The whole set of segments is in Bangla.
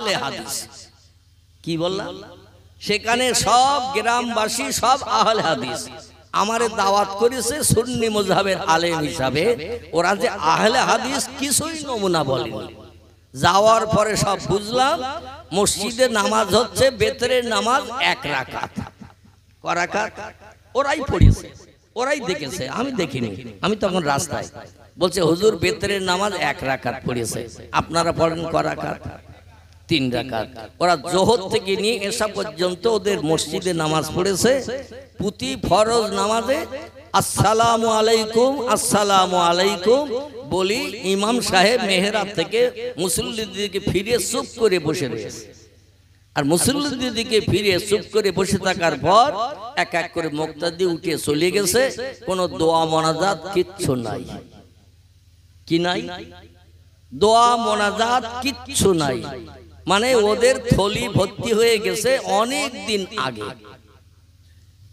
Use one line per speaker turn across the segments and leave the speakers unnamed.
আহলে হাদিস। কি বললাম? সেখানে সব গ্রামবাসী সব আহলে হাদিস। আমারে দাওয়াত করেছে সুন্নি মযহাবের আলেম হিসাবে। ওরা যে আহলে হাদিস কিছুই নমুনা বলেনি। যাওয়ার পরে সব বুঝলাম মসজিদে নামাজ হচ্ছে বেতরের নামাজ 1 রাকাত। ক রাকাত? ওরাই পড়েছে, ওরাই দেখেছে, আমি দেখিনি। আমি তখন রাস্তায় বলছে হুজুর বেতরের নামাজ 1 রাকাত পড়েছে, আপনারা পড়েন ক রাকাত? 3 রাকাত। ওরা যোহর থেকে নিয়ে এসা পর্যন্ত ওদের মসজিদে নামাজ পড়েছে। প্রতি ফরজ নামাজে আসসালামু আলাইকুম আসসালামু আলাইকুম বলি ইমাম সাহেব মেহরাব থেকে মুসল্লিদের দিকে ফিরে চুপ করে বসে রয়েছে। আর মুসল্লিদের দিকে ফিরে চুপ করে বসে থাকার পর এক এক করে মুক্তাদি উঠে চলে গেছে। কোনো দোয়া মোনাজাত কিচ্ছু নাই। কি নাই? দোয়া মোনাজাত কিচ্ছু নাই। মানে ওদের থলি ভর্তি হয়ে গেছে অনেক দিন আগে।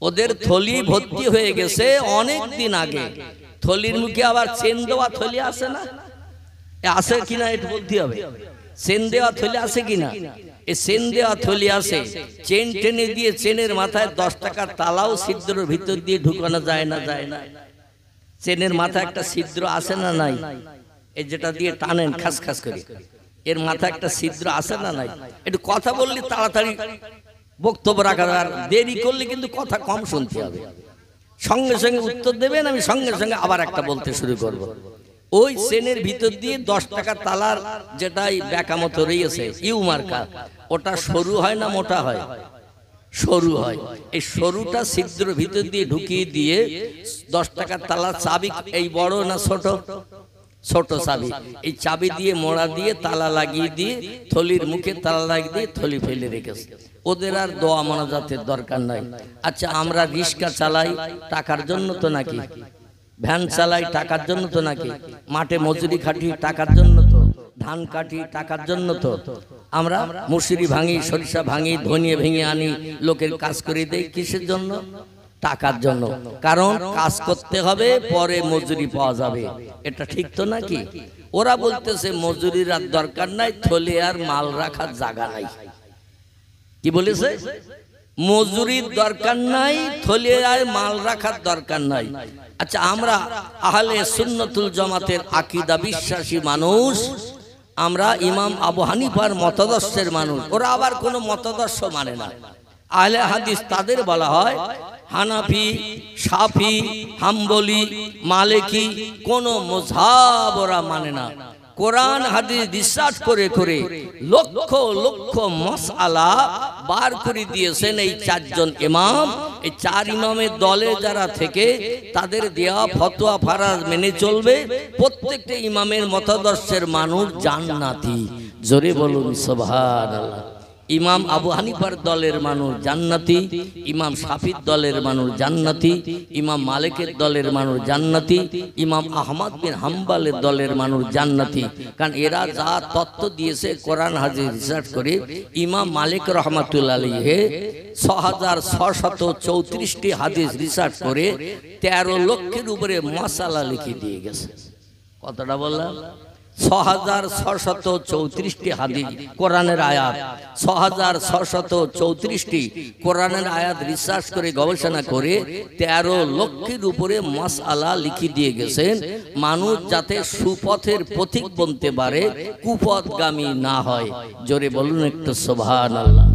ওদের থলি ভর্তি হয়ে গেছে অনেক দিন আগে। থলির মুখে আবার চেন দেওয়া থলি আছে না? আছে কিনা এটা বলতে হবে। চেন দেওয়া থলি আছে কিনা? এই চেন দেওয়া থলি আছে। চেন টেনে দিয়ে চেনের মাথায় 10 টাকার তালাও ছিদ্রের ভিতর দিয়ে ঢুকানো যায় না? যায় না? চেনের মাথায় একটা ছিদ্র আছে না নাই? এই যেটা দিয়ে টানেন খাস খাস করে, এর মাথায় একটা ছিদ্র আছে না নাই? একটু কথা বললে তাড়াতাড়ি বক্তব্য রাখা, আর দেরি করলে কিন্তু কথা কম শুনতে হবে। সঙ্গে সঙ্গে উত্তর দেবেন, আমি সঙ্গে সঙ্গে আবার একটা বলতে শুরু করব। ওই চেনের ভিতর দিয়ে 10 টাকার তালার যেটাই বেকা মতো রয়েছে ইউ মার্কা, ওটা সরু হয় না মোটা হয়? সরু হয়। এই সরুটা ছিদ্র ভিতর দিয়ে ঢুকিয়ে দিয়ে 10 টাকার তালার চাবি এই বড় না ছোট? ছোট চাবি। এই চাবি দিয়ে মোড়া দিয়ে তালা লাগিয়ে দিয়ে থলির মুখে তালা লাগিয়ে দিয়ে থলি ফেলে রেখেছে। ওদের আর দোয়া মোনাজাতের দরকার নাই। আচ্ছা, আমরা রিক্সা চালাই টাকার জন্য তো নাকি? ভ্যান চালাই টাকার জন্য তো নাকি? মাঠে মজুরি খাটি টাকার জন্য তো? ধান কাটি টাকার জন্য তো? আমরা মুসুরি ভাঙি, সরিষা ভাঙি, ধনিয়া ভেঙে আনি, লোকের কাজ করে দেই কিসের জন্য? টাকার জন্য। কারণ কাজ করতে হবে, পরে মজুরি পাওয়া যাবে। এটা ঠিক তো নাকি? ওরা বলতেছে মজুরির আর দরকার নাই, থলে আর মাল রাখার জায়গা নাই। কি বলেছে? মজুরির দরকার নাই, থলে আর মাল রাখার দরকার নাই। আচ্ছা, আমরা আহলে সুন্নতুল জামাতের আকীদা বিশ্বাসী মানুষ, আমরা ইমাম আবু হানিফার মতাদর্শের মানুষ। ওরা আবার কোনো মতাদর্শ মানে না। আহলে হাদিস তাদের বলা হয় হানাফি, শাফি, হাম্বলি, মালিকি, কোনো মযহাব ওরা মানে না। কোরআন হাদিস রিসার্চ করে করে লক্ষ লক্ষ মাসআলা বার করে দিয়েছেন এই 4 জন ইমাম। এই 4 ইমামের দলে যারা থেকে তাদের দেওয়া ফতোয়া ফারাজ মেনে চলবে, প্রত্যেকটা ইমামের মতাদর্শের মানুষ জান্নাতি। জোরে বলুন সুবহানাল্লাহ। ইমাম আবু হানিফার দলের মানুষ জান্নাতি, ইমাম শাফির দলের মানুষ জান্নাতি, ইমাম মালিকের দলের মানুষ জান্নাতি, ইমাম আহমদ বিন হাম্বলের দলের মানুষ জান্নাতি। কারণ এরা যা তত্ত্ব দিয়েছে কোরআন হাদিস রিসার্চ করে, ইমাম মালিক রহমাতুল্লাহ আলাইহি 6634টি হাদিস রিসার্চ করে 13 লক্ষের উপরে মাসালা লিখে দিয়ে গেছে। কতটা বললাম? 6634টি হাদিস কোরআনের আয়াত, 6634টি কোরআনের আয়াত রিসার্চ করে গবেষণা করে 13 লক্ষের উপরে মাসআলা লিখে দিয়ে গেছেন, মানুষ যাতে সুপথের পথিক বনতে পারে, কুপথগামী না হয়। জোরে বলুন একটু সুবহানাল্লাহ।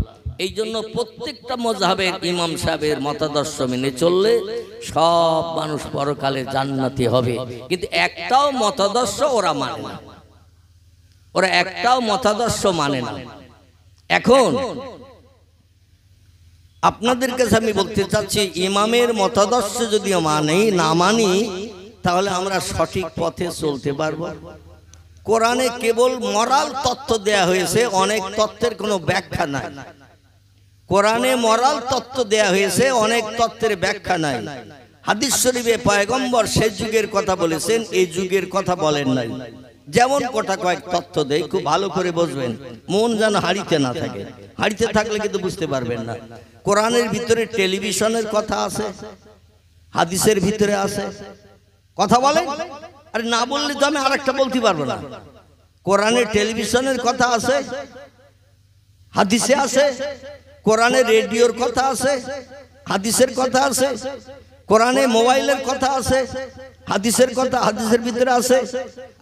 এই জন্য প্রত্যেকটা মযহাবের ইমাম সাহেবের মতাদর্শ মেনে চললে সব মানুষ পরকালে জান্নাতি হবে। কিন্তু একটাও মতাদর্শ ওরা মানে না, ওরা একটাও মতাদর্শ মানে না। এখন আপনাদের কাছে আমি বলতে চাচ্ছি, ইমামের মতাদর্শ যদি না মানি, তাহলে আমরা সঠিক পথে চলতে পারবো? কোরআনে কেবল মরাল তত্ত্ব দেয়া হয়েছে, অনেক তত্ত্বের কোনো ব্যাখ্যা নাই। কোরআনে মরাল তত্ত্ব দেয়া হয়েছে, অনেক তত্ত্বের ব্যাখ্যা নাই। হাদিস শরীফে পয়গম্বর সে যুগের কথা বলেছেন, এই যুগের কথা বলেন নাই। যেমন কোটা কয়েক তত্ত্ব দেয়, খুব ভালো করে বুঝবেন, মন যেন হাড়িতে না থাকে। হাড়িতে থাকলে কিন্তু বুঝতে পারবেন না। কোরআনের ভিতরে টেলিভিশনের কথা আছে, হাদিসের ভিতরে আছে। কথা বলে, আরে না বললে তো আমি আরেকটা বলতে পারবো না। কোরআনে টেলিভিশনের কথা আছে, হাদিসে আছে, কোরআনে রেডিওর কথা আছে, হাদিসের কথা আছে, কোরআনে মোবাইলের কথা আছে, হাদিসের কথা হাদিসের ভিতরে আছে।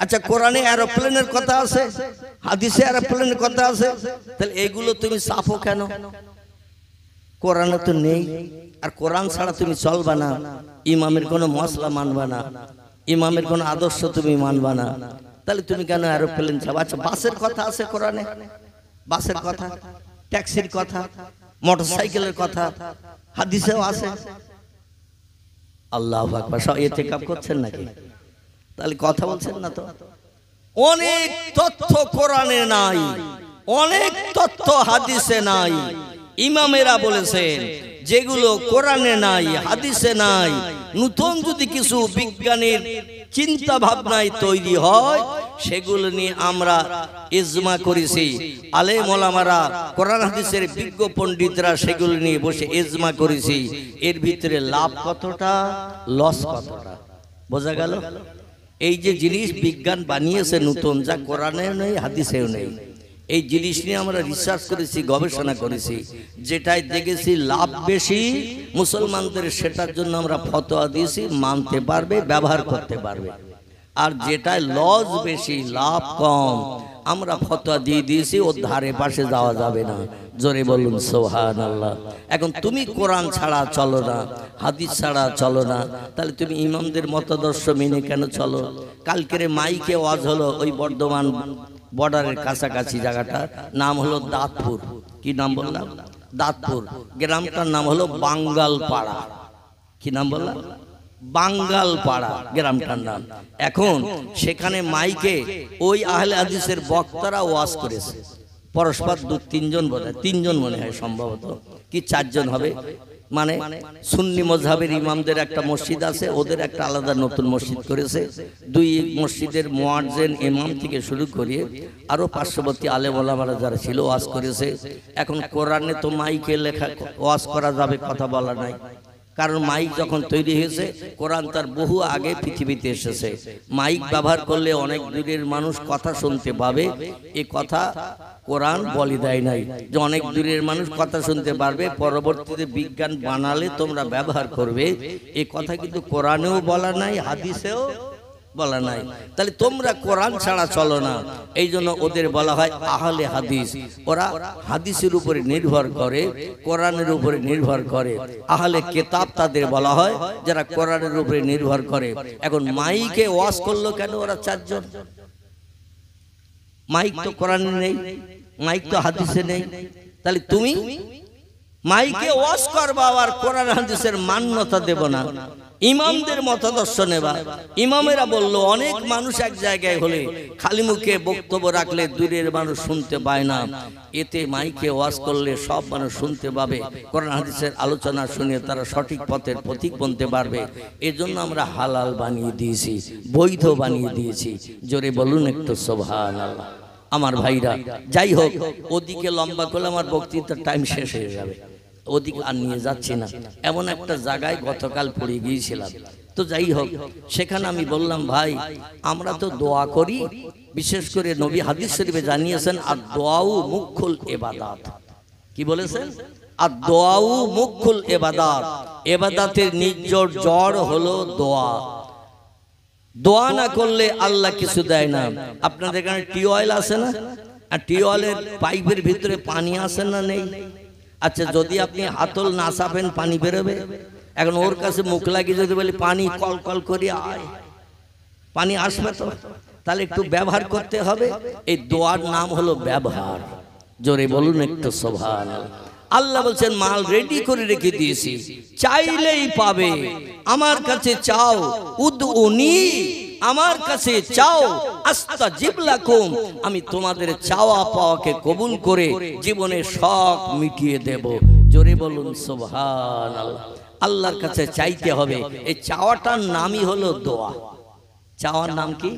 আচ্ছা, কোরআনে এরোপ্লেনের কথা আছে, হাদিসে এরোপ্লেনের কথা আছে, তাহলে এগুলো তুমি ছাপো কেন? কোরআনে তো নেই। আর কোরআন ছাড়া তুমি চলবা না, ইমামের কোনো মশলা মানবা না, ইমামের কোনো আদর্শ তুমি মানবা না, তাহলে তুমি কেন এরোপ্লেন ছাপো? আচ্ছা, বাসের কথা আছে কোরআনে, বাসের কথা, ট্যাক্সির কথা, মোটরসাইকেলের কথা হাদিসেও আছে। আল্লাহু আকবার। সব ইতিকাফ করছেন নাকি? তাহলে কথা বলছেন না তো। অনেক তথ্য কোরআনে নাই, অনেক তথ্য হাদিসে নাই। ইমামেরা বলেছেন যেগুলো কোরআনে নাই, হাদিসে নাই, নতুন যদি কিছু বিজ্ঞানের চিন্তা ভাবনায় তৈরি হয়, সেগুলো নিয়ে আমরা ইজমা করেছি। আলেম ওলামারা, কোরআন হাদিসের বিজ্ঞ পণ্ডিতরা সেগুলো নিয়ে বসে ইজমা করেছি। এর ভিতরে লাভ কতটা, লস কতটা, বোঝা গেল? এই যে জিনিস বিজ্ঞান বানিয়েছে নতুন, যা কোরআনেও নেই হাদিসেও নেই, এই জিনিস নিয়ে আমরা রিসার্চ করেছি, গবেষণা করেছি। যেটাই দেখেছি লাভ বেশি মুসলমানদের, সেটার জন্য আমরা ফতোয়া দিয়েছি, মানতে পারবে, ব্যবহার করতে পারবে। আর যেটাই লস বেশি, লাভ কম, আমরা ফতোয়া দিয়ে দিয়েছি, ওর ধারে পাশে যাওয়া যাবে না। জোরে বলুন সুবহানাল্লাহ। এখন তুমি কোরআন ছাড়া চলো না, হাদিস ছাড়া চলো না, তাহলে তুমি ইমামদের মতাদর্শ মেনে কেন চলো? কালকের মাইকে ওয়াজ হলো ওই বর্ধমান বর্ডারের কাছাকাছি, জায়গাটার নাম হলো দাঁতপুর। কি নাম বললাম? দাঁতপুর। গ্রামটার নাম হলো বাঙ্গালপাড়া। কি নাম বললাম? বাঙ্গালপাড়া গ্রামটার নাম। এখন সেখানে মাইকে ওই আহলে হাদিসের বক্তারা ওয়াজ করেছে, পরস্পর দু তিনজন, বোধ হয় তিনজন মনে হয়, সম্ভবত কি চারজন হবে। মানে সুন্নি মজহাবের ইমামদের একটা মসজিদ আছে, ওদের একটা আলাদা নতুন মসজিদ করেছে। দুই মসজিদের মুয়াজ্জিন ইমাম থেকে শুরু করে আরো পার্শ্ববর্তী আলেম ওলামারা যারা ছিল ওয়াজ করেছে। এখন কোরআনে তো মাইকে লেখা ওয়াজ করা যাবে, কথা বলা নাই, কারণ মাইক যখন তৈরি হয়েছে, কোরআন তার বহু আগে পৃথিবীতে এসেছে। মাইক ব্যবহার করলে অনেক দূরের মানুষ কথা শুনতে পাবে, এ কথা কোরআন বলে দেয় নাই যে অনেক দূরের মানুষ কথা শুনতে পারবে, পরবর্তীতে বিজ্ঞান বানালে তোমরা ব্যবহার করবে, এ কথা কিন্তু কোরআনেও বলা নাই, হাদিসেও বলা নাই। তাহলে তোমরা কোরআন ছাড়া চলো না, এই জন্য ওদের বলা হয় আহলে হাদিস। ওরা হাদিসের উপরে নির্ভর করে, কোরআনের উপরে নির্ভর করে। আহলে কিতাব তাদের বলা হয়, যারা কোরআনের উপরে নির্ভর করে। এখন মাইকে ওয়াজ করলো কেন ওরা চারজন? মাইক তো কোরআনে নেই, মাইক তো হাদিসে নেই, তাহলে তুমি মাইকে ওয়াজ করবা আর কোরআন হাদিসের মান্যতা দেব না, ইমামদের মতাদর্শ নেবা। ইমামেরা বলল অনেক মানুষ এক জায়গায় হলে খালি মুখে বক্তব্য রাখলে দূরের মানুষ শুনতে পায় না, এতে মাইকে ওয়াজ করলে সব মানুষ শুনতে পাবে, কোরআন হাদিসের আলোচনা শুনে তারা সঠিক পথের পথিক বনতে পারবে। এজন্য আমরা হালাল বানিয়ে দিয়েছি, বৈধ বানিয়ে দিয়েছি। জোরে বলুন একটু সুবহানাল্লাহ। আমার ভাইরা, যাই হোক, ওদিকে লম্বা করলে আমার বক্তৃতার টাইম শেষ হয়ে যাবে, ওদিকে আর নিয়ে যাচ্ছি না। এমন একটা জায়গায় গতকাল পড়ে গিয়েছিলাম, তো যাই হোক, সেখানে আমি বললাম ভাই, আমরা তো দোয়া করি, বিশেষ করে নবী হাদিস শরীফে জানিয়েছেন আর দোয়াউ মুখুল ইবাদাত। কি বলেছেন? আর দোয়াউ মুখুল ইবাদাত, ইবাদাতের নির্জর জড় হলো দোয়া। দোয়া না করলে আল্লাহ কিছু দেয় না। আপনাদের এখানে টিউবওয়েল আছে না? আর টিউবওয়েলের পাইপের ভিতরে পানি আসে না? নেই। আচ্ছা, যদি আপনি হাতল না চাপেন পানি বেরোবে? এখন ওর কাছে মুখ লাগিয়ে যদি বলি পানি কল কল করে আয়, পানি আসবে তো? তাহলে একটু ব্যবহার করতে হবে। এই দোয়ার নাম হলো ব্যবহার। জোরে বলুন একটু সুবহানাল্লাহ। আল্লাহ বলছেন মাল রেডি করে রেখে দিয়েছি, চাইলেই পাবে। আমার কাছে চাও, উদউনি, আমার কাছে চাও, আস্তাজিব লাকুম, আমি তোমাদের চাওয়া পাওয়াকে কবুল করে জীবনের শখ মিটিয়ে দেব। জোরে বলুন সুবহানাল্লাহ। আল্লাহর কাছে চাইতে হবে, এই চাওয়াটার নামই হলো দোয়া। চাওয়ার নাম কি?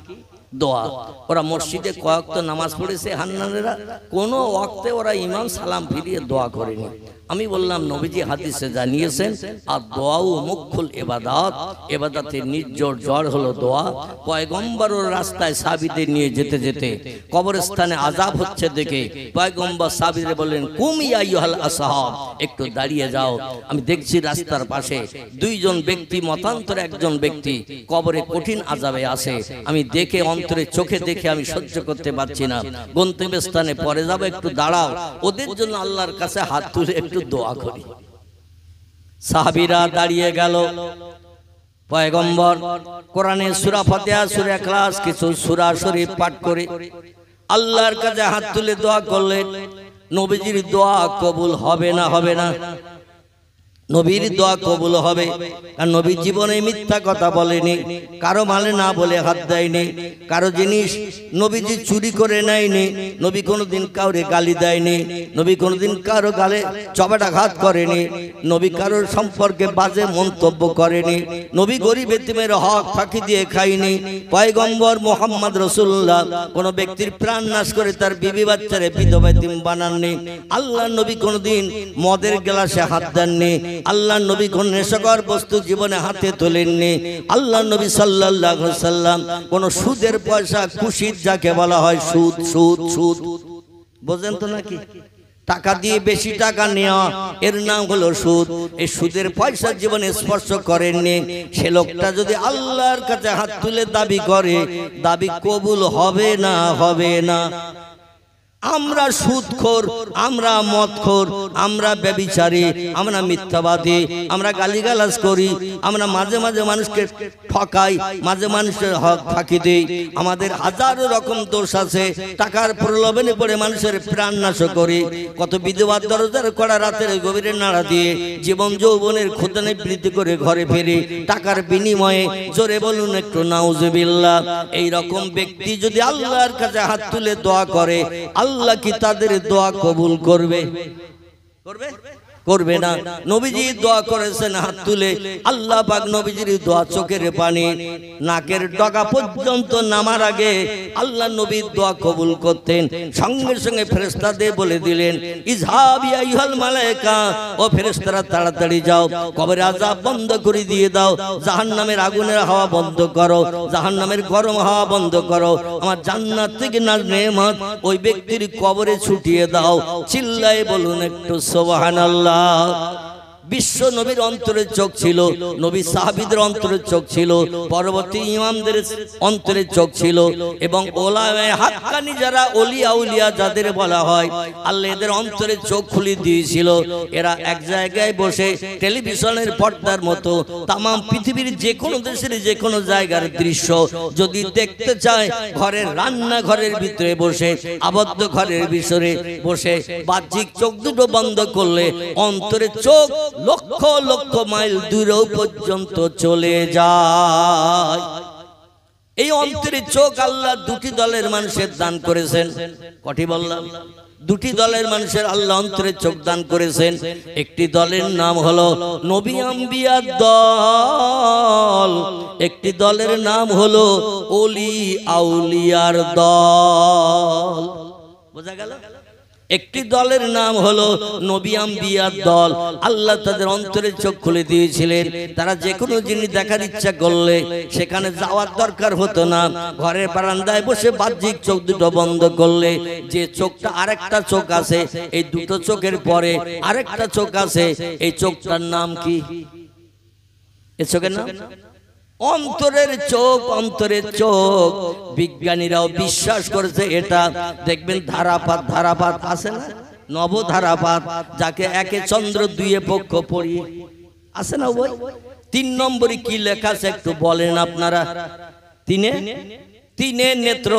দোয়া। ওরা মসজিদে কয়েক তো নামাজ পড়েছে হান্নানেরা, কোনো ওয়াক্তে ওরা ইমাম সালাম ফিরিয়ে দোয়া করেনি। আমি বললাম নবীজি হাদিসে জানিয়েছেন আর দোয়াও মুখুল ইবাদত, ইবাদতের নির্জর জ্বর হলো দোয়া। পয়গম্বরের রাস্তায় সাহাবীদের নিয়ে যেতে যেতে কবরস্থানে আযাব হচ্ছে দেখে পয়গম্বর সাহাবীদের বললেন কুম ইয়া আইয়ুহাল আসহাব, একটু দাঁড়িয়ে যাও। আমি দেখছি রাস্তার পাশে দুইজন ব্যক্তি মতান্তরে একজন ব্যক্তি কবরে কঠিন আযাবে আছে। আমি দেখে অন্তরে চোখে দেখে আমি সহ্য করতে পারছি না, গন্তব্যস্থানে পরে যাব, একটু দাঁড়াও, ওদের জন্য আল্লাহর কাছে হাত তুলে একটু দোয়া করি। সাহাবীরা দাঁড়িয়ে গেল। পয়গম্বর কোরআনে সূরা ফাতিহা, সূরা ইখলাস, কিছু সূরা শরীফ পাঠ করে আল্লাহর কাছে হাত তুলে দোয়া করলেন। নবীজির দোয়া কবুল হবে না? হবে না? নবীর দোয়া কবুল হবে, আর নবী জীবনে মিথ্যা কথা বলেনি, কারো মালে না বলে হাত দেয়নি, কারো জিনিস নবীজি চুরি করে নেয়নি, নবী কোনোদিন কাউরে গালি দেয়নি, নবী কোনোদিন কারো গালে চপাটাঘাত করেনি, নবী কারোর সম্পর্কে বাজে মন্তব্য করেনি, নবী গরিব এতিমের হক ফাঁকি দিয়ে খায়নি। পয়গম্বর মুহাম্মদ রাসূলুল্লাহ কোনো ব্যক্তির প্রাণ নাশ করে তার বিবি বাচ্চারে বিধবা এতিম বানাননি। আল্লাহর নবী কোনোদিন মদের গ্লাসে হাত দেননি। আল্লাহর নবী কোন নেশাকর বস্তু জীবনে হাতে তোলেননি। আল্লাহর নবী সাল্লাল্লাহু আলাইহি সাল্লাম কোন সুদের পয়সা, খুশির যাকে বলা হয় সুদ, সুদ সুদ বোঝেন তো নাকি? টাকা দিয়ে বেশি টাকা নেওয়া, এর নাম হলো সুদ। এই সুদের পয়সা জীবনে স্পর্শ করেননি। সে লোকটা যদি আল্লাহর কাছে হাত তুলে দাবি করে, দাবি কবুল হবে না? হবে না? আমরা সুদখোর, আমরা মদখোর, আমরা ব্যভিচারী, আমরা মিথ্যাবাদী, আমরা গালিগালাজ করি, আমরা মাঝে মাঝে মানুষকে ঠকাই, মাঝে মানুষের হক ফাঁকি দেই, আমাদের হাজারো রকম দোষ আছে। টাকার প্রলোভনে পড়ে মানুষের প্রাণ নাশ করি। কত বিধবার দরজার কড়া রাতের গভীরে নাড়া দিয়ে জীবন যৌবনের খোদানে বৃদ্ধি করে ঘরে ফেরি টাকার বিনিময়ে। জোরে বলুন একটু নাউজুবিল্লাহ। এই রকম ব্যক্তি যদি আল্লাহর কাছে হাত তুলে দোয়া করে, আল্লাহ কি তাদের দোয়া কবুল করবে? করবে? করবে না। নবীজি দোয়া করেছেন হাত তুলে, আল্লাহ পাক নবীজির দোয়া চোখের পানি নাকের ডগা পর্যন্ত নামার আগে আল্লাহ নবীর দোয়া কবুল করতেন। সঙ্গে সঙ্গে ফেরেশতাদের বলে দিলেন ইযহাব ইয়া আইয়ুহাল মালায়েকা, ও ফেরেশতারা তাড়াতাড়ি যাও, কবরে আযাব বন্ধ করে দিয়ে দাও, জাহান্নামের আগুনের হাওয়া বন্ধ করো, জাহান্নামের গরম হাওয়া বন্ধ করো, আমার জান্নাত থেকে নেয়ামত ওই ব্যক্তির কবরে ছুটিয়ে দাও। চিল্লায়ে বলুন একটু সুবহানাল্লাহ। বিশ্ব নবীর অন্তরের চোখ ছিল, নবী সাহাবীদের অন্তরের চোখ ছিল, পরবর্তী ইমামদের অন্তরের চোখ ছিল, এবং ওলামায়ে হাক্কানি যারা ওলিয়া উলিয়া যাদের বলা হয়, আল্লাহ এদের অন্তরের চোখ খুলে দিয়েছিল। এরা এক জায়গায় বসে টেলিভিশনের পর্দার মতো তাম পৃথিবীর যে কোনো দেশের যে কোনো জায়গার দৃশ্য যদি দেখতে চায়, ঘরের রান্নাঘরের ভিতরে বসে, আবদ্ধ ঘরের ভিতরে বসে বাহ্যিক চোখ দুটো বন্ধ করলে অন্তরের চোখ লক্ষ লক্ষ মাইল দূরেও পর্যন্ত চলে যায়। এই অন্তরের চোখ আল্লাহ দুটি দলের মানুষের দান করেছেন। কটি বললাম? দুটি দলের মানুষের আল্লাহ অন্তরের চোখ দান করেছেন। একটি দলের নাম হলো নবী আম্বিয়ার দল, একটি দলের নাম হলো ওলি আউলিয়ার দল। বোঝা গেল? একটি দলের নাম হলো নবী আম্বিয়ার দল। আল্লাহ তাদের অন্তরের চোখ খুলে দিয়েছিলেন। তারা যে কোনো জিনিস দেখার ইচ্ছা করলে সেখানে যাওয়ার দরকার হতো না। ঘরের বারান্দায় বসে বাহ্যিক চোখ দুটো বন্ধ করলে যে চোখটা আরেকটা চোখ আছে, এই দুটো চোখের পরে আরেকটা চোখ আছে, এই চোখটার নাম কি? এই চোখের নাম অন্তরের চোখ। অন্তরের চোখ বিজ্ঞানীরাও বিশ্বাস করেছে এটা। দেখবেন ধারাপাত, ধারাপাত আছে না, নবধারাপাত, যাকে একে চন্দ্র দুইয়ে পক্ষ পড়ি আছে না, ওই 3 নম্বরে কি লেখা আছে একটু বলেন আপনারা? তিনে নেত্র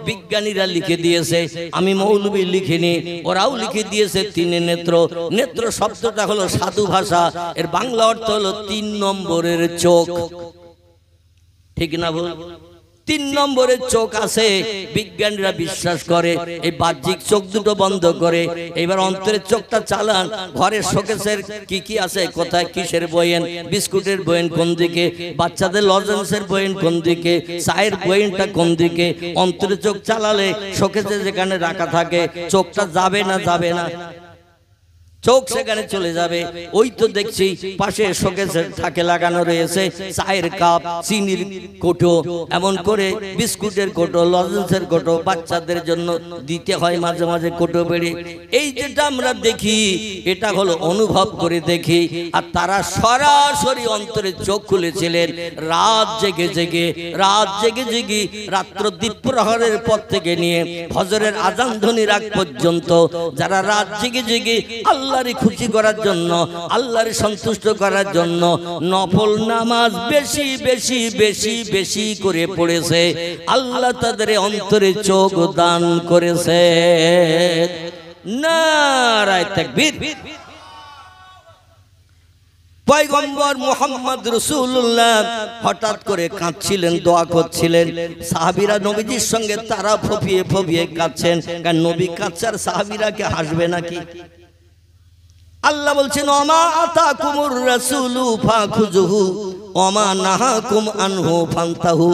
বিজ্ঞানীরা লিখে দিয়েছে, আমি মৌলবী লিখিনি, ওরাও লিখে দিয়েছে তিনে নেত্র। নেত্র শব্দটা হলো সাধু ভাষা, এর বাংলা অর্থ হলো 3 নম্বরের চোখ। ঠিক না বল? 3 নম্বরের চোখ আছে, বিজ্ঞানীরা বিশ্বাস করে। এই বাহ্যিক চোখ দুটো বন্ধ করে এবার অন্তরের চোখটা চালান। ঘরের শোকেসের কি কি আছে, কোথায় কিসের বয়েন, বিস্কুটের বয়েন কোন দিকে, বাচ্চাদের লজেন্সের বয়েন কোন দিকে, চায়ের বয়েনটা কোন দিকে, অন্তরের চোখ চালালে শোকেসে যেখানে রাখা থাকে চোখটা যাবে না? যাবে না? চোখ সেখানে চলে যাবে। ওই তো দেখছি পাশে শোকেসের থাকে লাগানো রয়েছে চায়ের কাপ, চিনির কোটো, এমন করে বিস্কুটের কোটো, লজেন্সের কোটো, বাচ্চাদের জন্য দিতে হয় মাঝে মাঝে কোটো বেড়ে। এই যেটা আমরা দেখি এটা হলো অনুভব করে দেখি। আর তারা সরাসরি অন্তরে চোখ খুলেছিলেন রাত জেগে জেগে রাত্র দ্বীপ্রহরের পর থেকে নিয়ে ফজরের আজান ধ্বনির আগ পর্যন্ত যারা রাত জেগে জেগে আল্লাহর খুশি করার জন্য, আল্লাহর সন্তুষ্ট করার জন্য নফল নামাজ বেশি বেশি বেশি বেশি করে পড়েছে, আল্লাহ তাদের অন্তরে চোখ দান করেছে। নারায়ে তাকবীর। পয়গম্বর মুহাম্মদ রাসূলুল্লাহ হঠাৎ করে কাঁদছিলেন, দোয়া করছিলেন। সাহাবীরা নবীজির সঙ্গে তারা ফফিয়ে ফফিয়ে কাঁদছেন। কারণ নবী কাঁদছে আর সাহাবীরা কি হাসবে নাকি? আল্লাহ বলছেন ওমা আতাকুমুর রাসূলু ফাখুযুহু ওমা নাহাকুম আনহু ফান্তাহু।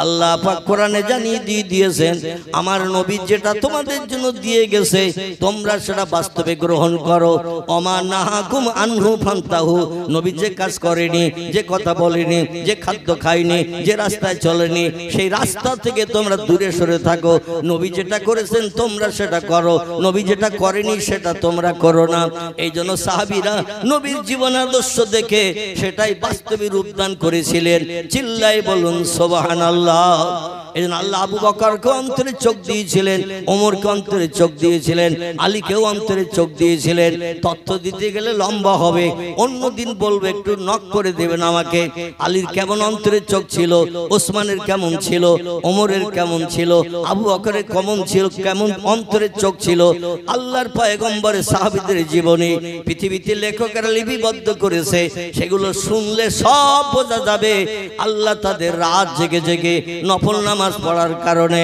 আল্লাহ পাক কোরআনে জানিয়ে দিয়েছেন আমার নবী যেটা তোমাদের জন্য দিয়ে গেছে তোমরা সেটা বাস্তবে গ্রহণ করো। ওমা নাহাকুম আনহু ফান্তাহু। নবী যে কাজ করেনি, যে কথা বলেনি, যে খাদ্য খায়নি, যে রাস্তায় চলেনি সেই রাস্তা থেকে তোমরা দূরে সরে থাকো। নবী যেটা করেছেন তোমরা সেটা করো, নবী যেটা করেনি সেটা তোমরা করো না। এই জন্য সাহাবীরা নবীর জীবন আদর্শ দেখে সেটাই বাস্তবে রূপদান করেছিলেন। চিল্লাই বলুন সুবহানাল্লাহ। এজন্য আল্লাহ আবু বকরকে অন্তরে চোখ দিয়েছিলেন, ওমরকে অন্তরে চোখ দিয়েছিলেন, আলীকেও অন্তরে চোখ দিয়েছিলেন। তথ্য দিতে গেলে লম্বা হবে, অন্য দিন বলবো, একটু নক করে দেবেন আমাকে। আলীর কেমন অন্তরে চোখ ছিল, ওসমানের কেমন ছিল, ওমরের কেমন ছিল, আবু বকরের কেমন ছিল, কেমন অন্তরে চোখ ছিল। আল্লাহর পয়গম্বরের সাহাবীদের জীবনী পৃথিবীতে লেখকেরা লিপিবদ্ধ করেছে, সেগুলো শুনলে সব বোঝা যাবে আল্লাহ তাদের রাত জেগে জেগে নফল নামাজ পড়ার কারণে,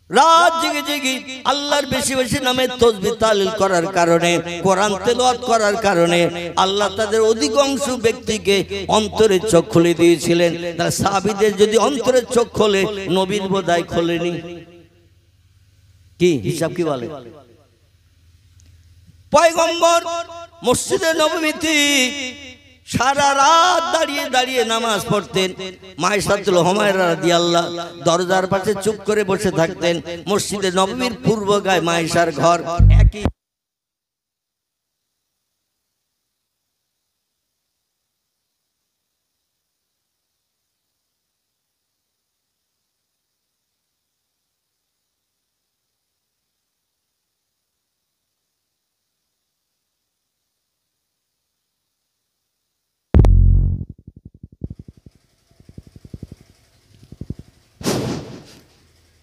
রাত জেগে জেগে আল্লাহর বেশি বেশি নামে তাসবিহ তাহলিল করার কারণে, কোরআন তেলাওয়াত করার কারণে আল্লাহ তাদের অধিকাংশ ব্যক্তিকে অন্তরের চোখ খুলে দিয়েছিলেন। তার সাহাবীদের যদি অন্তরের চোখ খোলে, নবীর বোধহয় খোলেনি। কি হিসাব কি বলে? পয়গম্বর মসজিদে নববীতে সারা রাত দাঁড়িয়ে দাঁড়িয়ে নামাজ পড়তেন। মায়েশাতুল হুমায়রা রাদিয়াল্লাহু দরজার পাশে চুপ করে বসে থাকতেন। মসজিদে নববীর পূর্ব গায়ে মায়েশার ঘর। একই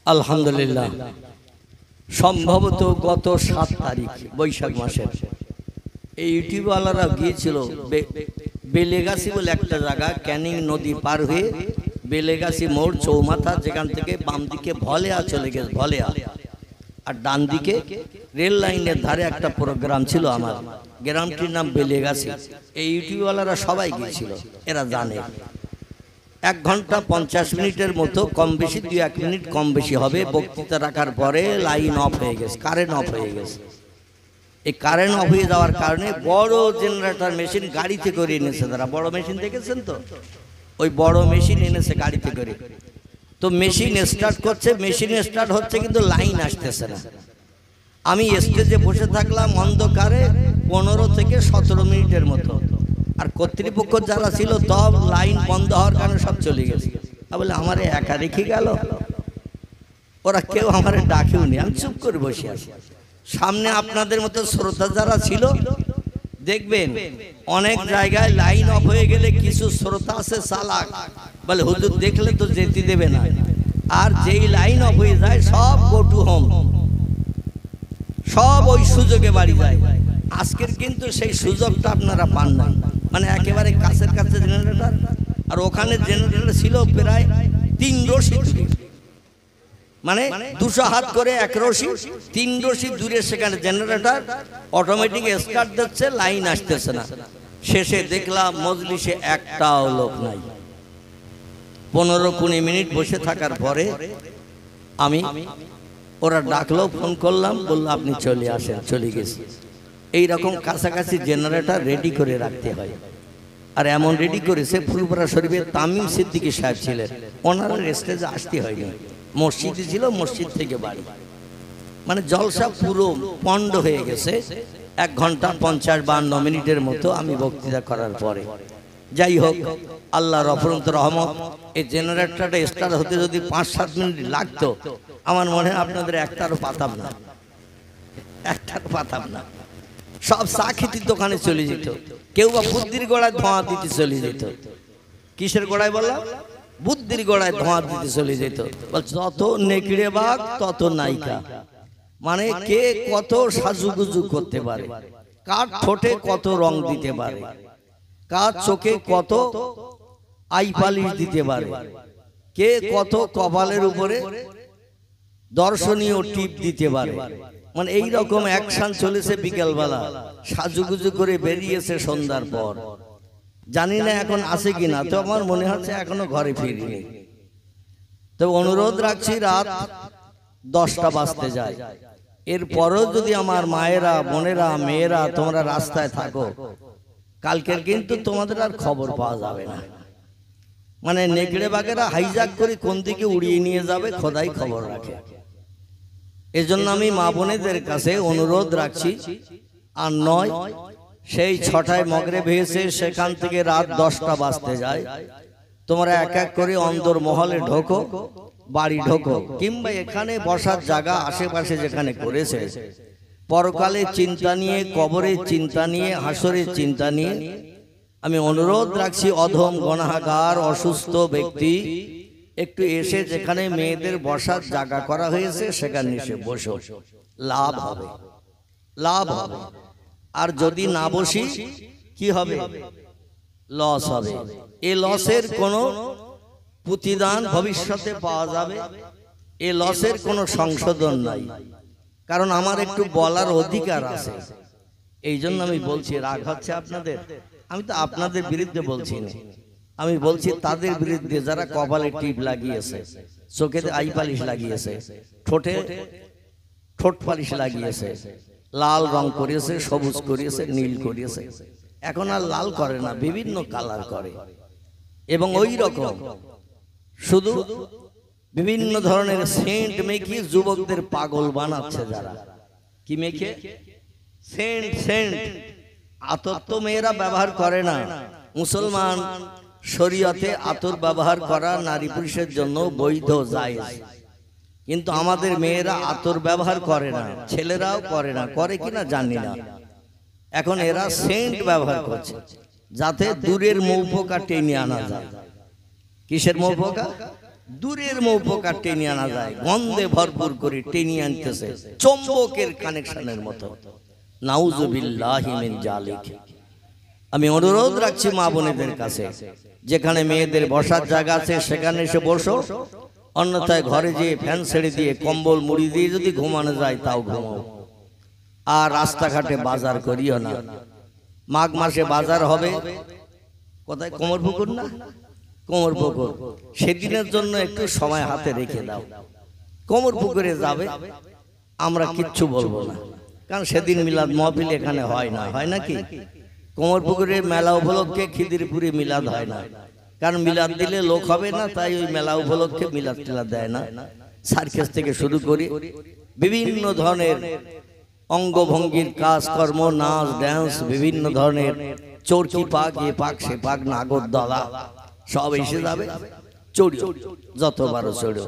আলহামদুলিল্লাহ, সম্ভবত গত 7 তারিখ বৈশাখ মাসের এই ইউটিউবওয়ালারা গিয়েছিল বেলেগাছি বলে একটা জায়গা, ক্যানিং নদী পার হয়ে বেলেগাছি মোড় চৌমাথা, যেখান থেকে বাম দিকে ভলেয়া চলে গেছে, ভলেয়া, আর ডান দিকে রেল লাইনের ধারে একটা প্রোগ্রাম ছিল। আমার গ্রামটির নাম বেলেগাছি। এই ইউটিউবওয়ালারা সবাই গিয়েছিল, এরা জানে। 1 ঘন্টা 50 মিনিটের মতো, কম বেশি 2-1 মিনিট কম বেশি হবে। বক্তৃতা রাখার পরে লাইন অফ হয়ে গেছে, কারেন্ট অফ হয়ে গেছে। এই কারেন্ট অফ হয়ে যাওয়ার কারণে বড় জেনারেটর মেশিন গাড়িতে করে এনেছে তারা। বড় মেশিন দেখেছেন তো, ওই বড় মেশিন এনেছে গাড়িতে করে। তো মেশিন স্টার্ট করছে, মেশিন স্টার্ট হচ্ছে কিন্তু লাইন আসতেছে না। আমি স্টেজে বসে থাকলাম অন্ধকারে 15 থেকে 17 মিনিটের মতো। আর কর্তৃপক্ষ যারা ছিল সব লাইন বন্ধ হওয়ার কারণে সব চলে গেছে। বলে আমারে একা রেখে গেল, ওরা কেউ আমারে ডাকেও নি। আমি চুপ করে বসে আছি। সামনে আপনাদের মতো শ্রোতা যারা ছিল, দেখবেন অনেক জায়গায় লাইন অফ হয়ে গেলে কিছু শ্রোতা আছে চালাক, বলে হুজুর দেখলে তো যেতে দেবে না। আর যেই লাইন অফ হয়ে যায় সব গো টু হোম, সব ওই সুযোগে বাড়ি যায়। আজকের কিন্তু সেই সুযোগটা আপনারা পান না। মানে একেবারে কাছের কাছে জেনারেটর, আর ওখানে জেনারেটর ছিল প্রায় 3 রশি দূরে, মানে 200 হাত করে 1 রশি, 3 রশি দূরে সেখানে জেনারেটর অটোমেটিক স্টার্ট দিচ্ছে, লাইন আসতেছে না। শেষে দেখলাম মজলিসে একটাও লোক নাই। 15-20 মিনিট বসে থাকার পরে ওরা ডাকলো, ফোন করলাম, বললো আপনি চলে আসেন। চলে গেছি। এই রকম কাছাকাছি জেনারেটর রেডি করে রাখতে হয়। আর এমন রেডি করেছে, ফুলপুরা শরীফের তামিম সিদ্দিকী সাহেব ছিলেন, ওনারা স্টেজে আসতে হয়নি, মসজিদে ছিল, মসজিদ থেকে বাড়ি। মানে জলসা পুরো পণ্ড হয়ে গেছে। 1 ঘন্টা 50-52 মিনিটের মতো আমি বক্তৃতা করার পরে, যাই হোক, আল্লাহর অফুরন্ত রহমত, এই জেনারেটরটা স্টার্ট হতে যদি 5-7 মিনিট লাগতো, আমার মনে হয় আপনাদের একটারও পাতাম না, সব চা খেতির দোকানে চলে যেত, কেউ বা বুদ্ধির গোড়ায় ধোঁয়া দিতে চলে যেত। কিসের গোড়ায় বললাম? বুদ্ধির গোড়ায় ধোঁয়া দিতে চলে যেত। বলছে তত নেকড়ে বাঘ তত নায়িকা, মানে কে কত সাজুগুজু করতে পারে, কার ঠোঁটে কত রং দিতে পারে, কার চোখে কত আই পালিশ দিতে পারে, কে কত কপালের উপরে দর্শনীয় টিপ দিতে পারে। মানে এই রকম অ্যাকশন চলেছে বিকেলবেলা, সাজুগুজু করে বেরিয়েছে সন্ধ্যার পর। জানি না এখন আছে কিনা, তো আমার মনে হচ্ছে এখনো ঘরে ফিরিনি। তো অনুরোধ রাখছি, রাত 10টা বাজতে যায়, এরপরও যদি আমার মায়েরা, বোনেরা, মেয়েরা তোমরা রাস্তায় থাকো, কালকের কিন্তু তোমাদের আর খবর পাওয়া যাবে না। মানে নেকড়ে বাঘেরা হাইজ্যাক করে কোন দিকে উড়িয়ে নিয়ে যাবে খোদাই খবর রাখে। এজন্য আমি মা বোনেদের কাছে অনুরোধ রাখছি, আর নয় সেই 6টায় মগরিব হয়েছে, সেখান থেকে রাত 10টা বাজতে যায়, তোমরা এক এক করে অন্দর মহলে ঢোকো, বাড়ি ঢোকো, কিংবা এখানে বসার জায়গা আশেপাশে যেখানে করেছে, পরকালের চিন্তা নিয়ে, কবরের চিন্তা নিয়ে, হাসরের চিন্তা নিয়ে আমি অনুরোধ রাখছি, অধম, গুনাহগার, অসুস্থ ব্যক্তি একটু এসে যেখানে মেয়েদের বসার জায়গা করা হয়েছে সেখানে এসে বসো, লাভ হবে, লাভ হবে। আর যদি না বসি কি হবে? লস হবে। এই লসের কোনো প্রতিদান ভবিষ্যতে পাওয়া যাবে, এই লসের কোনো সংশোধন নাই। কারণ আমার একটু বলার অধিকার আছে, এই জন্য আমি বলছি। রাগ হচ্ছে আপনাদের? আমি তো আপনাদের বিরুদ্ধে বলছি না, আমি বলছি তাদের বিরুদ্ধে যারা কপালে টিপ লাগিয়েছে, চোখে আই পালিশ লাগিয়েছে, ঠোঁটে ঠোঁট পালিশ লাগিয়েছে, লাল রং করিয়েছে, সবুজ করিয়েছে, নীল করিয়েছে, এখন আর লাল করে না, বিভিন্ন কালার করে। এবং ওই রকম শুধু বিভিন্ন ধরনের সেন্ট মেখে যুবকদের পাগল বানাচ্ছে। যারা কি মেখে? Scent, scent. আতর তো মেয়েরা ব্যবহার করে না। মুসলমান শরীয়তে আতর ব্যবহার করা নারী পুরুষের জন্য বৈধ, জায়েজ, কিন্তু আমাদের মেয়েরা আতর ব্যবহার করে না, ছেলেরাও করে না, করে কিনা জানি না। এখন এরা সেন্ট ব্যবহার করছে যাতে দূরের মৌপোকা টেনে আনা যায়। কিসের মৌপোকা? দূরের মৌপোকা টেনে আনা যায়, গন্ধে ভরপুর করে টেনে আনতেছে, চুম্বকের কানেকশনের মতো। নাউজুবিল্লাহি মিন জালিক। আমি অনুরোধ রাখছি মা বোনেদের কাছে, যেখানে মেয়েদের বসার জায়গা আছে সেখানে এসে বসো, অন্যথায় ঘরে যেয়ে ফ্যান ছেড়ে দিয়ে, কম্বল মুড়ি দিয়ে যদি ঘুমানো যায় তাও ঘুমাও। আর রাস্তাঘাটে বাজার করিও না। মাঘ মাসে বাজার হবে কোথায়? কোমরপুকুর না? কোমরপুকুর। সেদিনের জন্য একটু সময় হাতে রেখে দাও, কোমরপুকুরে যাবে, আমরা কিচ্ছু বলবো না, কারণ সেদিন মিলাদ মাহফিল এখানে হয় না। হয় নাকি? কোমরপুকুরে মেলা উপলক্ষে খিদিরপুরে মিলাদ হয় না, কারণ মিলাদ দিলে লোক হবে না, তাই ওই মেলা উপলক্ষে মিলাদ টিলাদ দেয় না। সার্কাস থেকে শুরু করি বিভিন্ন ধরনের অঙ্গভঙ্গির কাজকর্ম, নাচ, ড্যান্স, বিভিন্ন ধরনের চরকি পাক, এ পাক, সে পাক, নাগরদলা সব এসে যাবে। চড়িও, যতবারও চড়িও।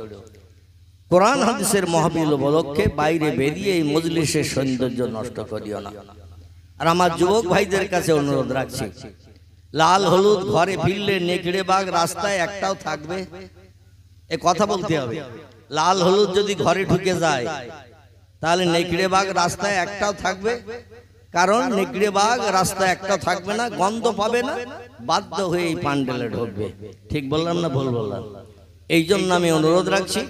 কোরআন হাদিসের মাহফিল উপলক্ষে বাইরে বেরিয়ে এই মজলিসের সৌন্দর্য নষ্ট করিও না। আর আমার যুবক ভাইদের কাছে অনুরোধ রাখছি, লাল হলুদ ঘরে ফিরলে নেকড়ে বাঘ রাস্তায় একটাও থাকবে, এ কথা বলতে হবে। লাল হলুদ যদি ঘরে ঢুকে যায় তাহলে নেকড়ে বাঘ রাস্তায় একটাও থাকবে, কারণ নেকড়ে বাঘ রাস্তায় একটাও থাকবে না, গন্ধ পাবে না, বাধ্য হয়ে এই পান্ডেলে ঢুকবে। ঠিক বললাম না ভুল বললাম? এই জন্য আমি অনুরোধ রাখছি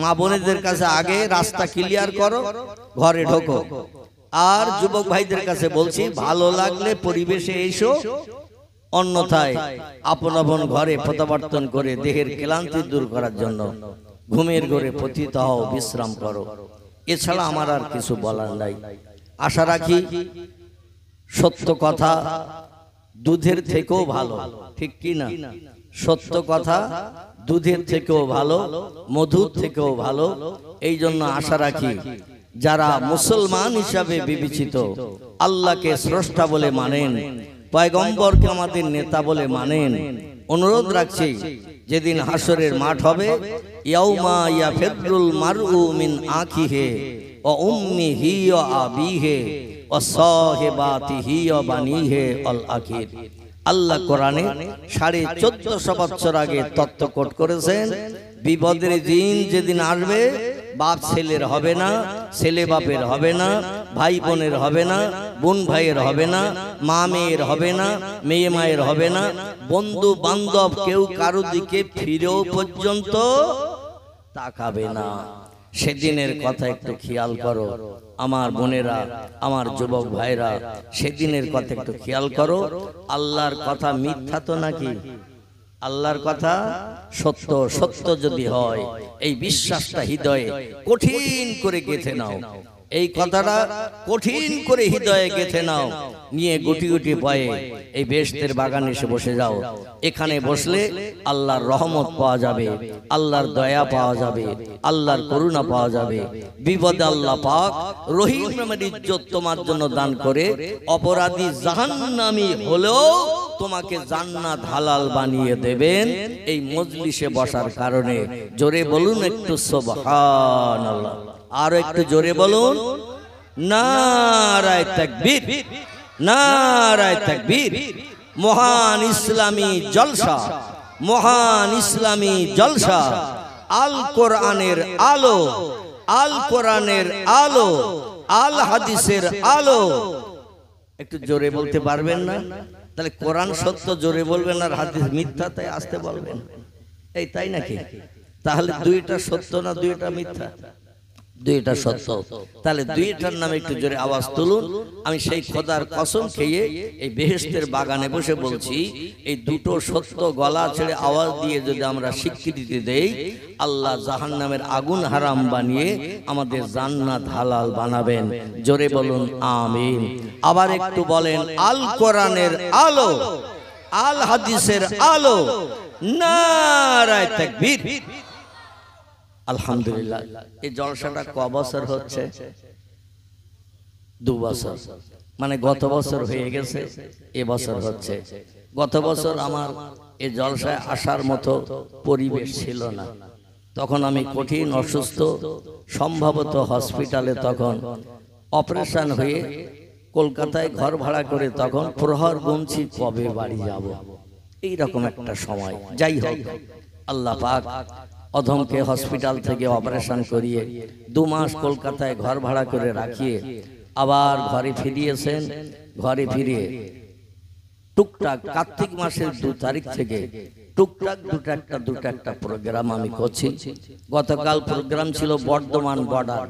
মা বোনেদের কাছে, আগে রাস্তা ক্লিয়ার করো, ঘরে ঢোকো। আর যুবক ভাইদের কাছে বলছি, ভালো লাগলে পরিবেশে এসো, অন্যথায় আপন আপন ঘরে প্রত্যাবর্তন করে দেহের ক্লান্তি দূর করার জন্য ঘুমের ঘরে পতিত হও, বিশ্রাম করো। এছাড়া আমার আর কিছু বলার নাই। আশা রাখি সত্য কথা দুধের থেকেও ভালো, ঠিক কি না? সত্য কথা দুধের থেকেও ভালো, মধুর থেকেও ভালো। এই জন্য আশা রাখি যারা মুসলমান হিসাবে বিবেচিত, আল্লাহকে স্রষ্টা বলে মানেন, পয়গম্বরকে আমাদের নেতা বলে মানেন, অনুরোধ রাখছি যেদিন হাসরের মাঠ হবে, ইয়াউমা ইয়াফিরুল মারউ মিন আখিহি ওয়া উম্মিহি ওয়া আবিহি ওয়া সাহিবাতিহি ওয়া বানিহি আল আখির। আল্লাহ কোরআনে 1450 বছর আগে তত্ত্ব কোট করেছেন, বিপদের দিন যেদিন আসবে, বাপ ছেলের হবে না, ছেলে বাপের হবে না, ভাই বোনের হবে না, বোন ভাইয়ের হবে না, মা মেয়ের হবে না, মেয়ে মায়ের হবে না, বন্ধু বান্ধব কেউ কারো দিকে ফিরেও পর্যন্ত তাকাবে না। সেদিনের কথা একটু খেয়াল করো আমার বোনেরা, আমার যুবক ভাইরা, সেদিনের কথা একটু খেয়াল করো। আল্লাহর কথা মিথ্যা তো নাকি? আল্লাহর কথা সত্য। সত্য যদি হয় এই বিশ্বাসটা হৃদয়ে কঠিন করে গেঁথে নাও, এই কথাটা কঠিন করে হৃদয়ে গেঁথে নাও, নিয়ে গুটি গুটি পায়ে এই বেহেশতের বাগানে এসে বসে যাও। এখানে বসলে আল্লাহর রহমত পাওয়া যাবে, আল্লাহর দয়া পাওয়া যাবে, আল্লাহর করুণা পাওয়া যাবে। বিপদে আল্লাহ পাক রহিম নামের ইজ্জত তোমার জন্য দান করে অপরাধী জাহান্নামী হলেও তোমাকে জান্নাত হালাল বানিয়ে দেবেন এই মজলিসে বসার কারণে। জোরে বলুন একটু সুবহানাল্লাহ, আর একটু জোরে বলুন নারায়ে তাকবীর, নারায়ে তাকবীর। মহান ইসলামী জলসা, মহান ইসলামী জলসা, আল কোরআনের আলো, আল কোরআনের আলো, আল হাদিসের আলো। একটু জোরে বলতে পারবেন না? তাহলে কোরআন সত্য জোরে বলবেন আর হাদিস মিথ্যা তাই আসতে বলবেন, এই তাই নাকি? তাহলে দুইটা সত্য না দুইটা মিথ্যা? দুইটা সত্য। তাহলে দুইটার নামে একটু জোরে আওয়াজ তুলুন। আমি সেই খোদার কসম খেয়ে এই বেহেশতের বাগানে বসে বলছি, এই দুটো সত্য গলা ছেড়ে আওয়াজ দিয়ে যদি আমরা স্বীকৃতি দেই, আল্লাহ জাহান্নামের আগুন হারাম বানিয়ে আমাদের জান্নাত হালাল বানাবেন। জোরে বলুন আমিন। আবার একটু বলেন আল কোরআনের আলো, আল হাদিসের আলো, নারায়ে তাকবীর। আলহামদুলিল্লাহ। এই জলসাটা ক বছর হচ্ছে? 2 বছর। মানে গত বছর হয়ে গেছে, এবছর হচ্ছে। গত বছর আমার এই জলসায় আসার মতো পরিবেশ ছিল না। তখন আমি কঠিন অসুস্থ, সম্ভবত হসপিটালে তখন অপারেশন হয়ে কলকাতায় ঘর ভাড়া করে তখন প্রহর গুনছি কবে বাড়ি যাব, এইরকম একটা সময়। যাই হোক, আল্লাহ পাক অধমকে হসপিটাল থেকে অপারেশন করিয়ে 2 মাস কলকাতায় ঘর ভাড়া করে রাখিয়ে আবার ঘরে ফিরিয়েছেন। ঘরে ফিরিয়ে টুকটাক কার্তিক মাসের 2 তারিখ থেকে টুকটাক দুটো একটা প্রোগ্রাম আমি করছি। গতকাল প্রোগ্রাম ছিল বর্ধমান বর্ডার।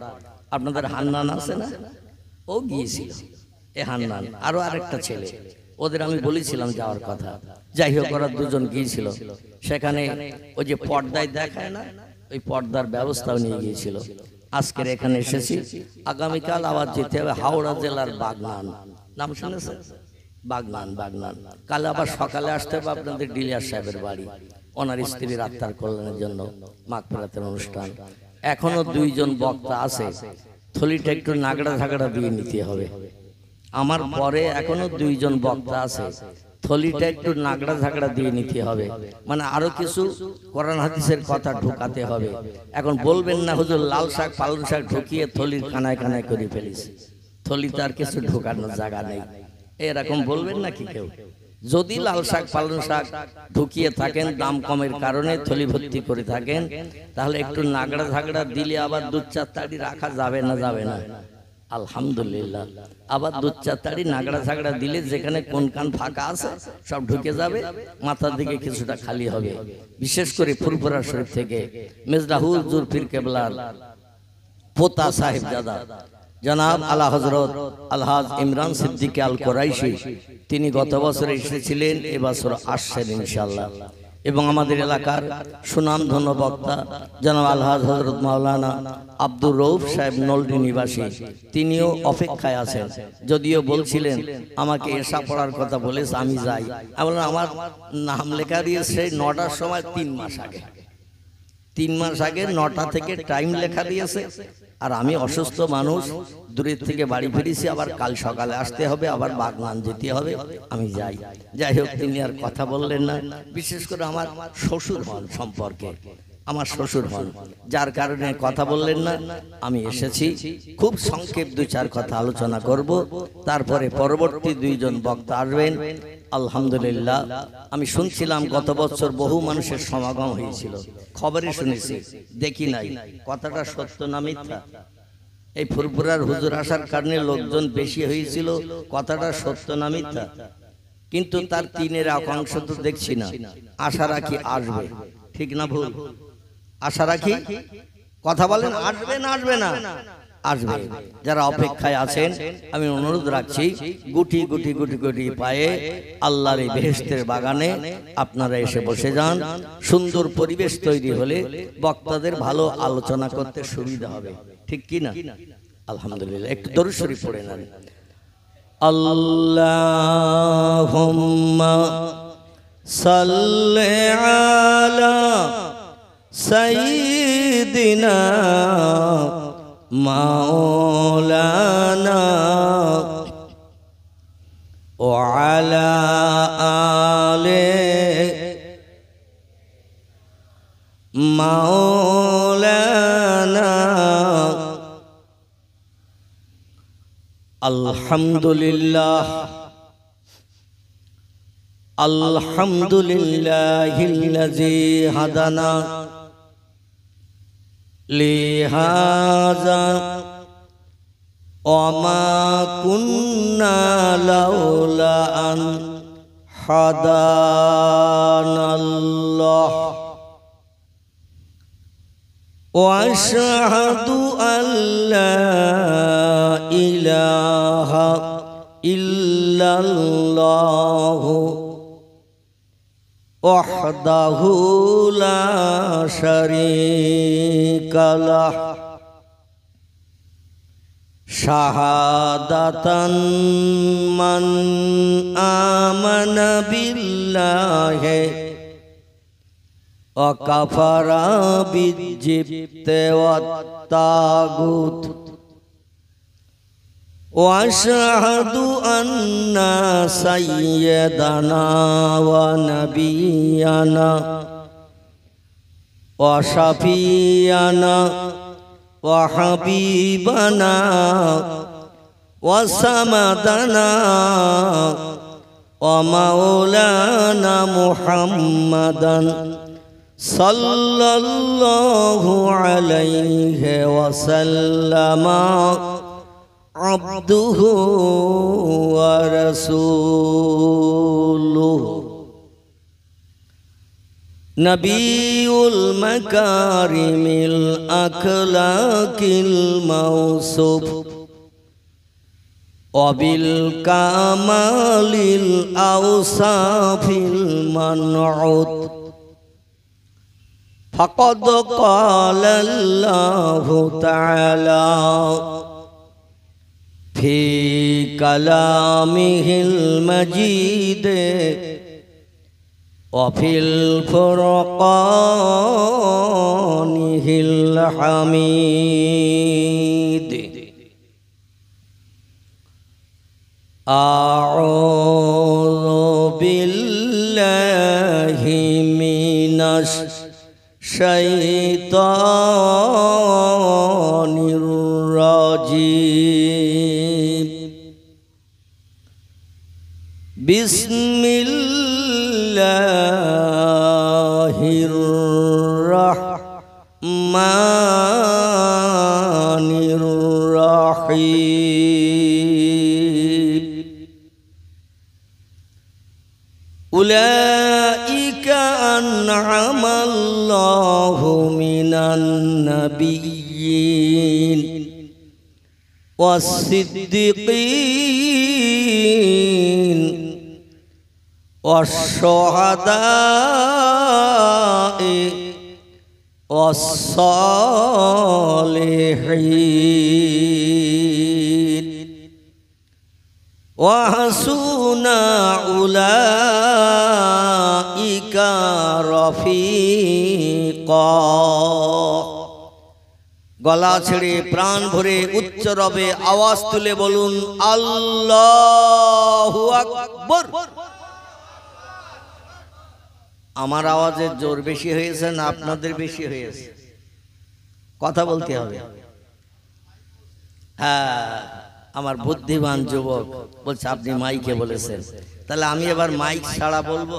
আপনাদের হান্নান আছে না? ও গিয়েছিল, এ হান্নান আরো আরেকটা ছেলে, ওদের আমি বলেছিলাম যাওয়ার কথা। যাই হোক, ওরা 2 জন গিয়েছিল। সেখানে ওই যে পর্দায় দেখায় না, ওই পর্দার ব্যবস্থাও নিয়ে গিয়েছিল। আজকের এখানে এসেছি, আগামীকাল আবার যেতে হবে হাওড়া জেলার বাগনান। নাম শুনেছেন? বাগনান, বাগনান। কাল আবার সকালে আসতে হবে আপনাদের ডিলিয়ার সাহেবের বাড়ি, ওনার স্ত্রীর আত্মার কল্যাণের জন্য মাগফিরাতের অনুষ্ঠান। এখনো 2 জন বক্তা আছে, থলিটা একটু নাগড়া ঝাগড়া দিয়ে নিতে হবে। আমার পরে এখনো 2 জন বক্তা আছে, থলিটা একটু নাগড়া ঝাগড়া দিয়ে নিতে হবে। মানে আরো কিছু কোরআন হাদিসের কথা ঢোকাতে হবে। এখন বলবেন না হুজুর লাল শাক পালং শাক ঢুকিয়ে থলির কানায় কানায় করে ফেলিস, থলিতে আর কিছু ঢোকানোর জায়গা নেই, এরকম বলবেন নাকি কেউ? যদি লাল শাক পালং শাক ঢুকিয়ে থাকেন, দাম কমের কারণে থলি ভর্তি করে থাকেন, তাহলে একটু নাগড়া ঝাগড়া দিলে আবার 2-4 তাড়ি রাখা যাবে না? যাবে না? আলহামদুলিল্লাহ। আবার 2-4 তাড়ি নাগড়া ঝাগড়া দিলে যেখানে কোন কান ফাঁকা আছে সব ঢুকে যাবে, মাথার দিকে কিছুটা খালি হবে। বিশেষ করে ফুরফুরা শরীফ থেকে মেজরাহুল জুরফির কেবলার পোতা সাহেবজাদা জনাব আলা হযরত আলহাজ ইমরান সিদ্দিকী আল কুরাইশি, তিনি গত বছর এসেছিলেন, এবছর আসছেন ইনশাআল্লাহ। এবং আমাদের এলাকার সুনামধন্য বক্তা জনাব আলহাজ হযরত মাওলানা আব্দুর রউফ সাহেব নলডি নিবাসী, তিনিও অপেক্ষায় আছেন। যদিও বলছিলেন আমাকে এশা পড়ার কথা বলেছে, আমি যাই। আমি বললাম আমার নাম লেখা দিয়েছে 9টার সময়, 3 মাস আগে, 3 মাস আগে 9টা থেকে টাইম লেখা দিয়েছে। আর আমি অসুস্থ মানুষ, দূরের থেকে বাড়ি ফিরেছি, আবার কাল সকালে আসতে হবে, আবার বাগনান যেতে হবে, আমি যাই। যাই হোক, তিনি আর কথা বললেন না। বিশেষ করে আমার শ্বশুর হন সম্পর্কে, আমার শ্বশুর হন, যার কারণে কথা বললেন না। আমি এসেছি, খুব সংক্ষেপ 2-4 কথা আলোচনা করব, তারপরে পরবর্তী 2 জন বক্তা আসবেন। আলহামদুলিল্লাহ, আমি শুনছিলাম গত বছর বহু মানুষের সমাগম হয়েছিল, খবরে শুনেছি, দেখি নাই। কথাটা সত্য না মিথ্যা? এই ফুরফুরার হুজুর আসার কারণে লোকজন বেশি হয়েছিল, কথাটা সত্য না মিথ্যা? কিন্তু তার 3-এর অংশ তো দেখছি না। আশা রাখি আসবে, ঠিক না ভুল? আশা রাখি, কথা বলেন, আসবে না আসবে না? আসবে। যারা অপেক্ষায় আছেন আমি অনুরোধ রাখছি, গুটি গুটি গুটি গুটি পায়ে আল্লাহর এই বেহেশতের বাগানে আপনারা এসে বসে যান। সুন্দর পরিবেশ তৈরি হলে বক্তাদের ভালো আলোচনা করতে সুবিধা হবে, ঠিক কি না? আলহামদুলিল্লাহ, একটু দরুদ শরীফ পড়ে নেন। আল্লাহুম্মা সাল্লি আলা সাইয়্যিদিনা মাওলানা ওয়া আলা আলি মাওলানা। আলহামদুলিল্লাহ আলহামদুলিল্লাহিল্লাযী হাদানা লিহাযা ওয়া মা কুন্না লাউলা আন হাদানাল্লাহ ওয়া আশহাদু আল্লা ইলাহা ইল্লাল্লাহু ওয়াহদাহু লা শারীকা লাহ শাহাদাতান মান আমানা বিল্লাহি ওয়া কাফারা বিজিবতি ওয়াত তাগুত ওয়া আশহাদু আন্না সাইয়্যিদানা ওয়া নাবিয়ানা ওয়া শাফিয়ানা ওয়া হাবিবানা ওয়া সামাদানা ওয়া মাওলানা মুহাম্মাদান সাল্লাল্লাহু আলাইহি ওয়া সাল্লামা আবদুহু ওয়া রাসূলুহু নবিউল মাকারিমিল আখলাকিল মাওসুফ ওয়া বিল কামালিল আওসাফিল মানউত ফাকাদ ক্বালাল্লাহু তাআলা ফি কালামিহিল মাজিদ ওয়া ফিল ফুরকানিহিল হামিদ। আউযু বিল্লাহি মিনাশ শাইতানির রাজিম। বিসমিল্লাহির রাহমানির রাহিম। উলাইকা আন'আমাল্লাহু মিনান নাবিয়্যিন ওয়াস-সিদ্দীকীন والشهداء والصالحين وحسن أولئك رفيقا গলা ছেড়ে প্রাণ ভরে উচ্চ রবে আওয়াজ তুলে বলুন আল্লাহু আকবার। আমার আওয়াজের জোর বেশি হয়েছে না আপনাদের বেশি হয়েছে? কথা বলতে হবে। হ্যাঁ, আমার বুদ্ধিমান যুবক বলছে আপনি মাইকে বলেছেন, তাহলে আমি এবার মাইক ছাড়া বলবো।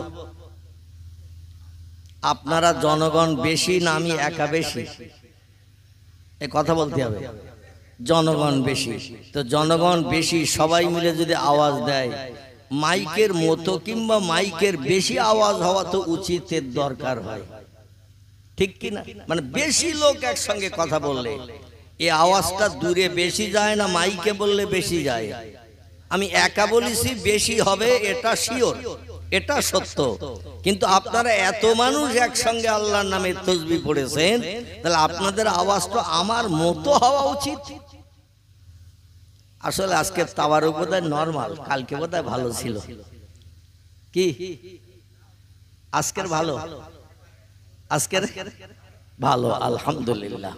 আপনারা জনগণ বেশি না আমি একা বেশি? এ কথা বলতে হবে। জনগণ বেশি, তো জনগণ বেশি সবাই মিলে যদি আওয়াজ দেয়, মাইকের মতো কিংবা মাইকের বেশি আওয়াজ হওয়া তো উচিতের দরকার হয়, ঠিক কিনা? মানে বেশি লোক একসঙ্গে কথা বললে এই আওয়াজটা দূরে বেশি যায় না মাইকে বললে বেশি যায়? আমি একা বলেছি বেশি হবে, এটা শিওর, এটা সত্য। কিন্তু আপনারা এত মানুষ একসঙ্গে আল্লাহর নামে তাসবিহ পড়েছেন, তাহলে আপনাদের আওয়াজ তো আমার মতো হওয়া উচিত। আসলে আজকে তাবারুক বোধহয় নরমাল, কালকে বোধহয় ভালো ছিল। কি আজকের ভালো? আজকের ভালো, আলহামদুলিল্লাহ।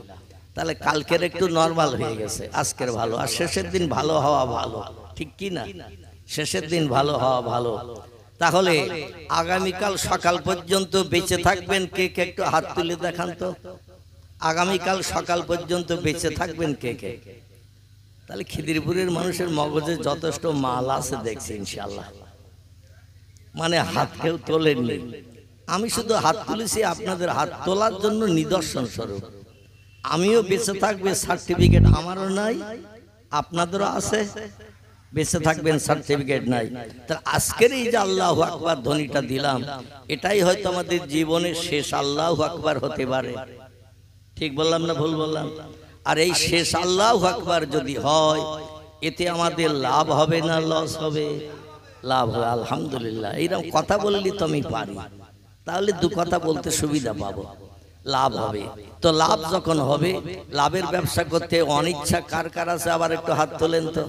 তাহলে কালকের একটু নরমাল হয়ে গেছে, আজকের ভালো। আর শেষের দিন ভালো হওয়া ভালো, ঠিক কি না? শেষের দিন ভালো হওয়া ভালো। তাহলে আগামীকাল সকাল পর্যন্ত বেঁচে থাকবেন কে কে? একটু হাত তুলে দেখান তো। আগামীকাল সকাল পর্যন্ত বেঁচে থাকবেন কে কে? তাহলে খিদিরপুরের মানুষের মগজে যথেষ্ট মাল আছে দেখছি ইনশাআল্লাহ। মানে হাত কেউ তোলেননি, আমি শুধু হাত তুলেছি আপনাদের হাত তোলার জন্য নিদর্শন স্বরূপ। আমিও বেঁচে থাকবে সার্টিফিকেট আমারও নাই, আপনাদেরও আছে, বেঁচে থাকবেন সার্টিফিকেট নাই। তাহলে আজকের এই যে আল্লাহু আকবার ধ্বনিটা দিলাম, এটাই হয়তো আমাদের জীবনের শেষ আল্লাহু আকবার হতে পারে। ঠিক বললাম না ভুল বললাম? আর এই শেষ আল্লাহু আকবার যদি হয়, এতে আমাদের লাভ হবে না লস হবে? লাভ হবে, আলহামদুলিল্লাহ। এইরকম কথা বললি তো আমি পারি, তাহলে দু কথা বলতে সুবিধা পাবো, লাভ হবে। তো লাভ যখন হবে, লাভের ব্যবসা করতে অনিচ্ছা কার কার আছে? আবার একটু হাত তোলেন তো।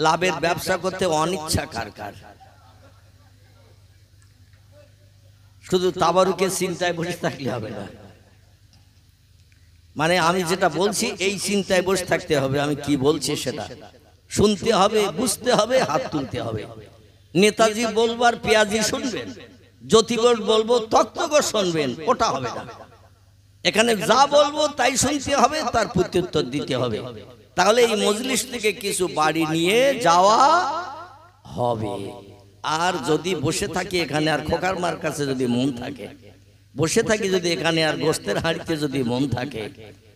লাভের ব্যবসা করতে অনিচ্ছা কার কার? শুধু তাবারুকের চিন্তায় বসে থাকলে হবে না। মানে আমি যেটা বলছি এই চিন্তায় বসে থাকতে হবে, আমি কি বলছি সেটা শুনতে হবে, বুঝতে হবে, হাত তুলতে হবে। নেতাজি বলবার পেঁয়াজি শুনবেন, জ্যোতিগড় বলবো তত্ত্বগড় শুনবেন, ওটা হবে না। এখানে যা বলবো তাই শুনতে হবে, তার প্রত্যুত্তর দিতে হবে। তাহলে এই মজলিস থেকে কিছু বাড়ি নিয়ে যাওয়া হবে। আর যদি বসে থাকি এখানে, আর খোকার মার কাছে যদি মন থাকে, বসে থাকি যদি এখানে, আর গোস্তের হাঁড়িতে যদি মন থাকে,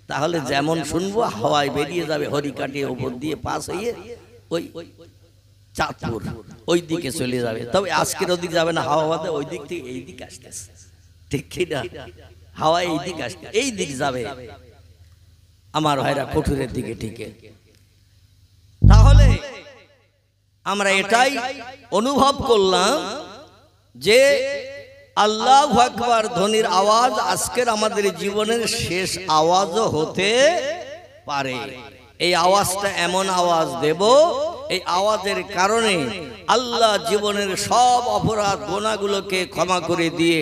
তাহলে যেমন শুনবো হাওয়ায় বেরিয়ে যাবে, হরি কাটিয়ে ওপর দিয়ে পাস হয়ে ওই চাঁদপুর ওই দিকে চলে যাবে। তবে আজকের ওদিক যাবে না, হাওয়া বাদে ওই দিক থেকে এই দিকে আসতেছে, ঠিক কিনা? হাওয়া এই দিক আসতে এই দিক যাবে আমার ভাইরা, কঠুরের দিকে। ঠিক তাহলে আমরা এটাই অনুভব করলাম যে আল্লাহু আকবার ধ্বনির আওয়াজ আজকের আমাদের জীবনের শেষ আওয়াজও হতে পারে। এই আওয়াজটা এমন আওয়াজ দেব, এই আওয়াজের কারণে আল্লাহ জীবনের সব অপরাধ গুনাহগুলোকে ক্ষমা করে দিয়ে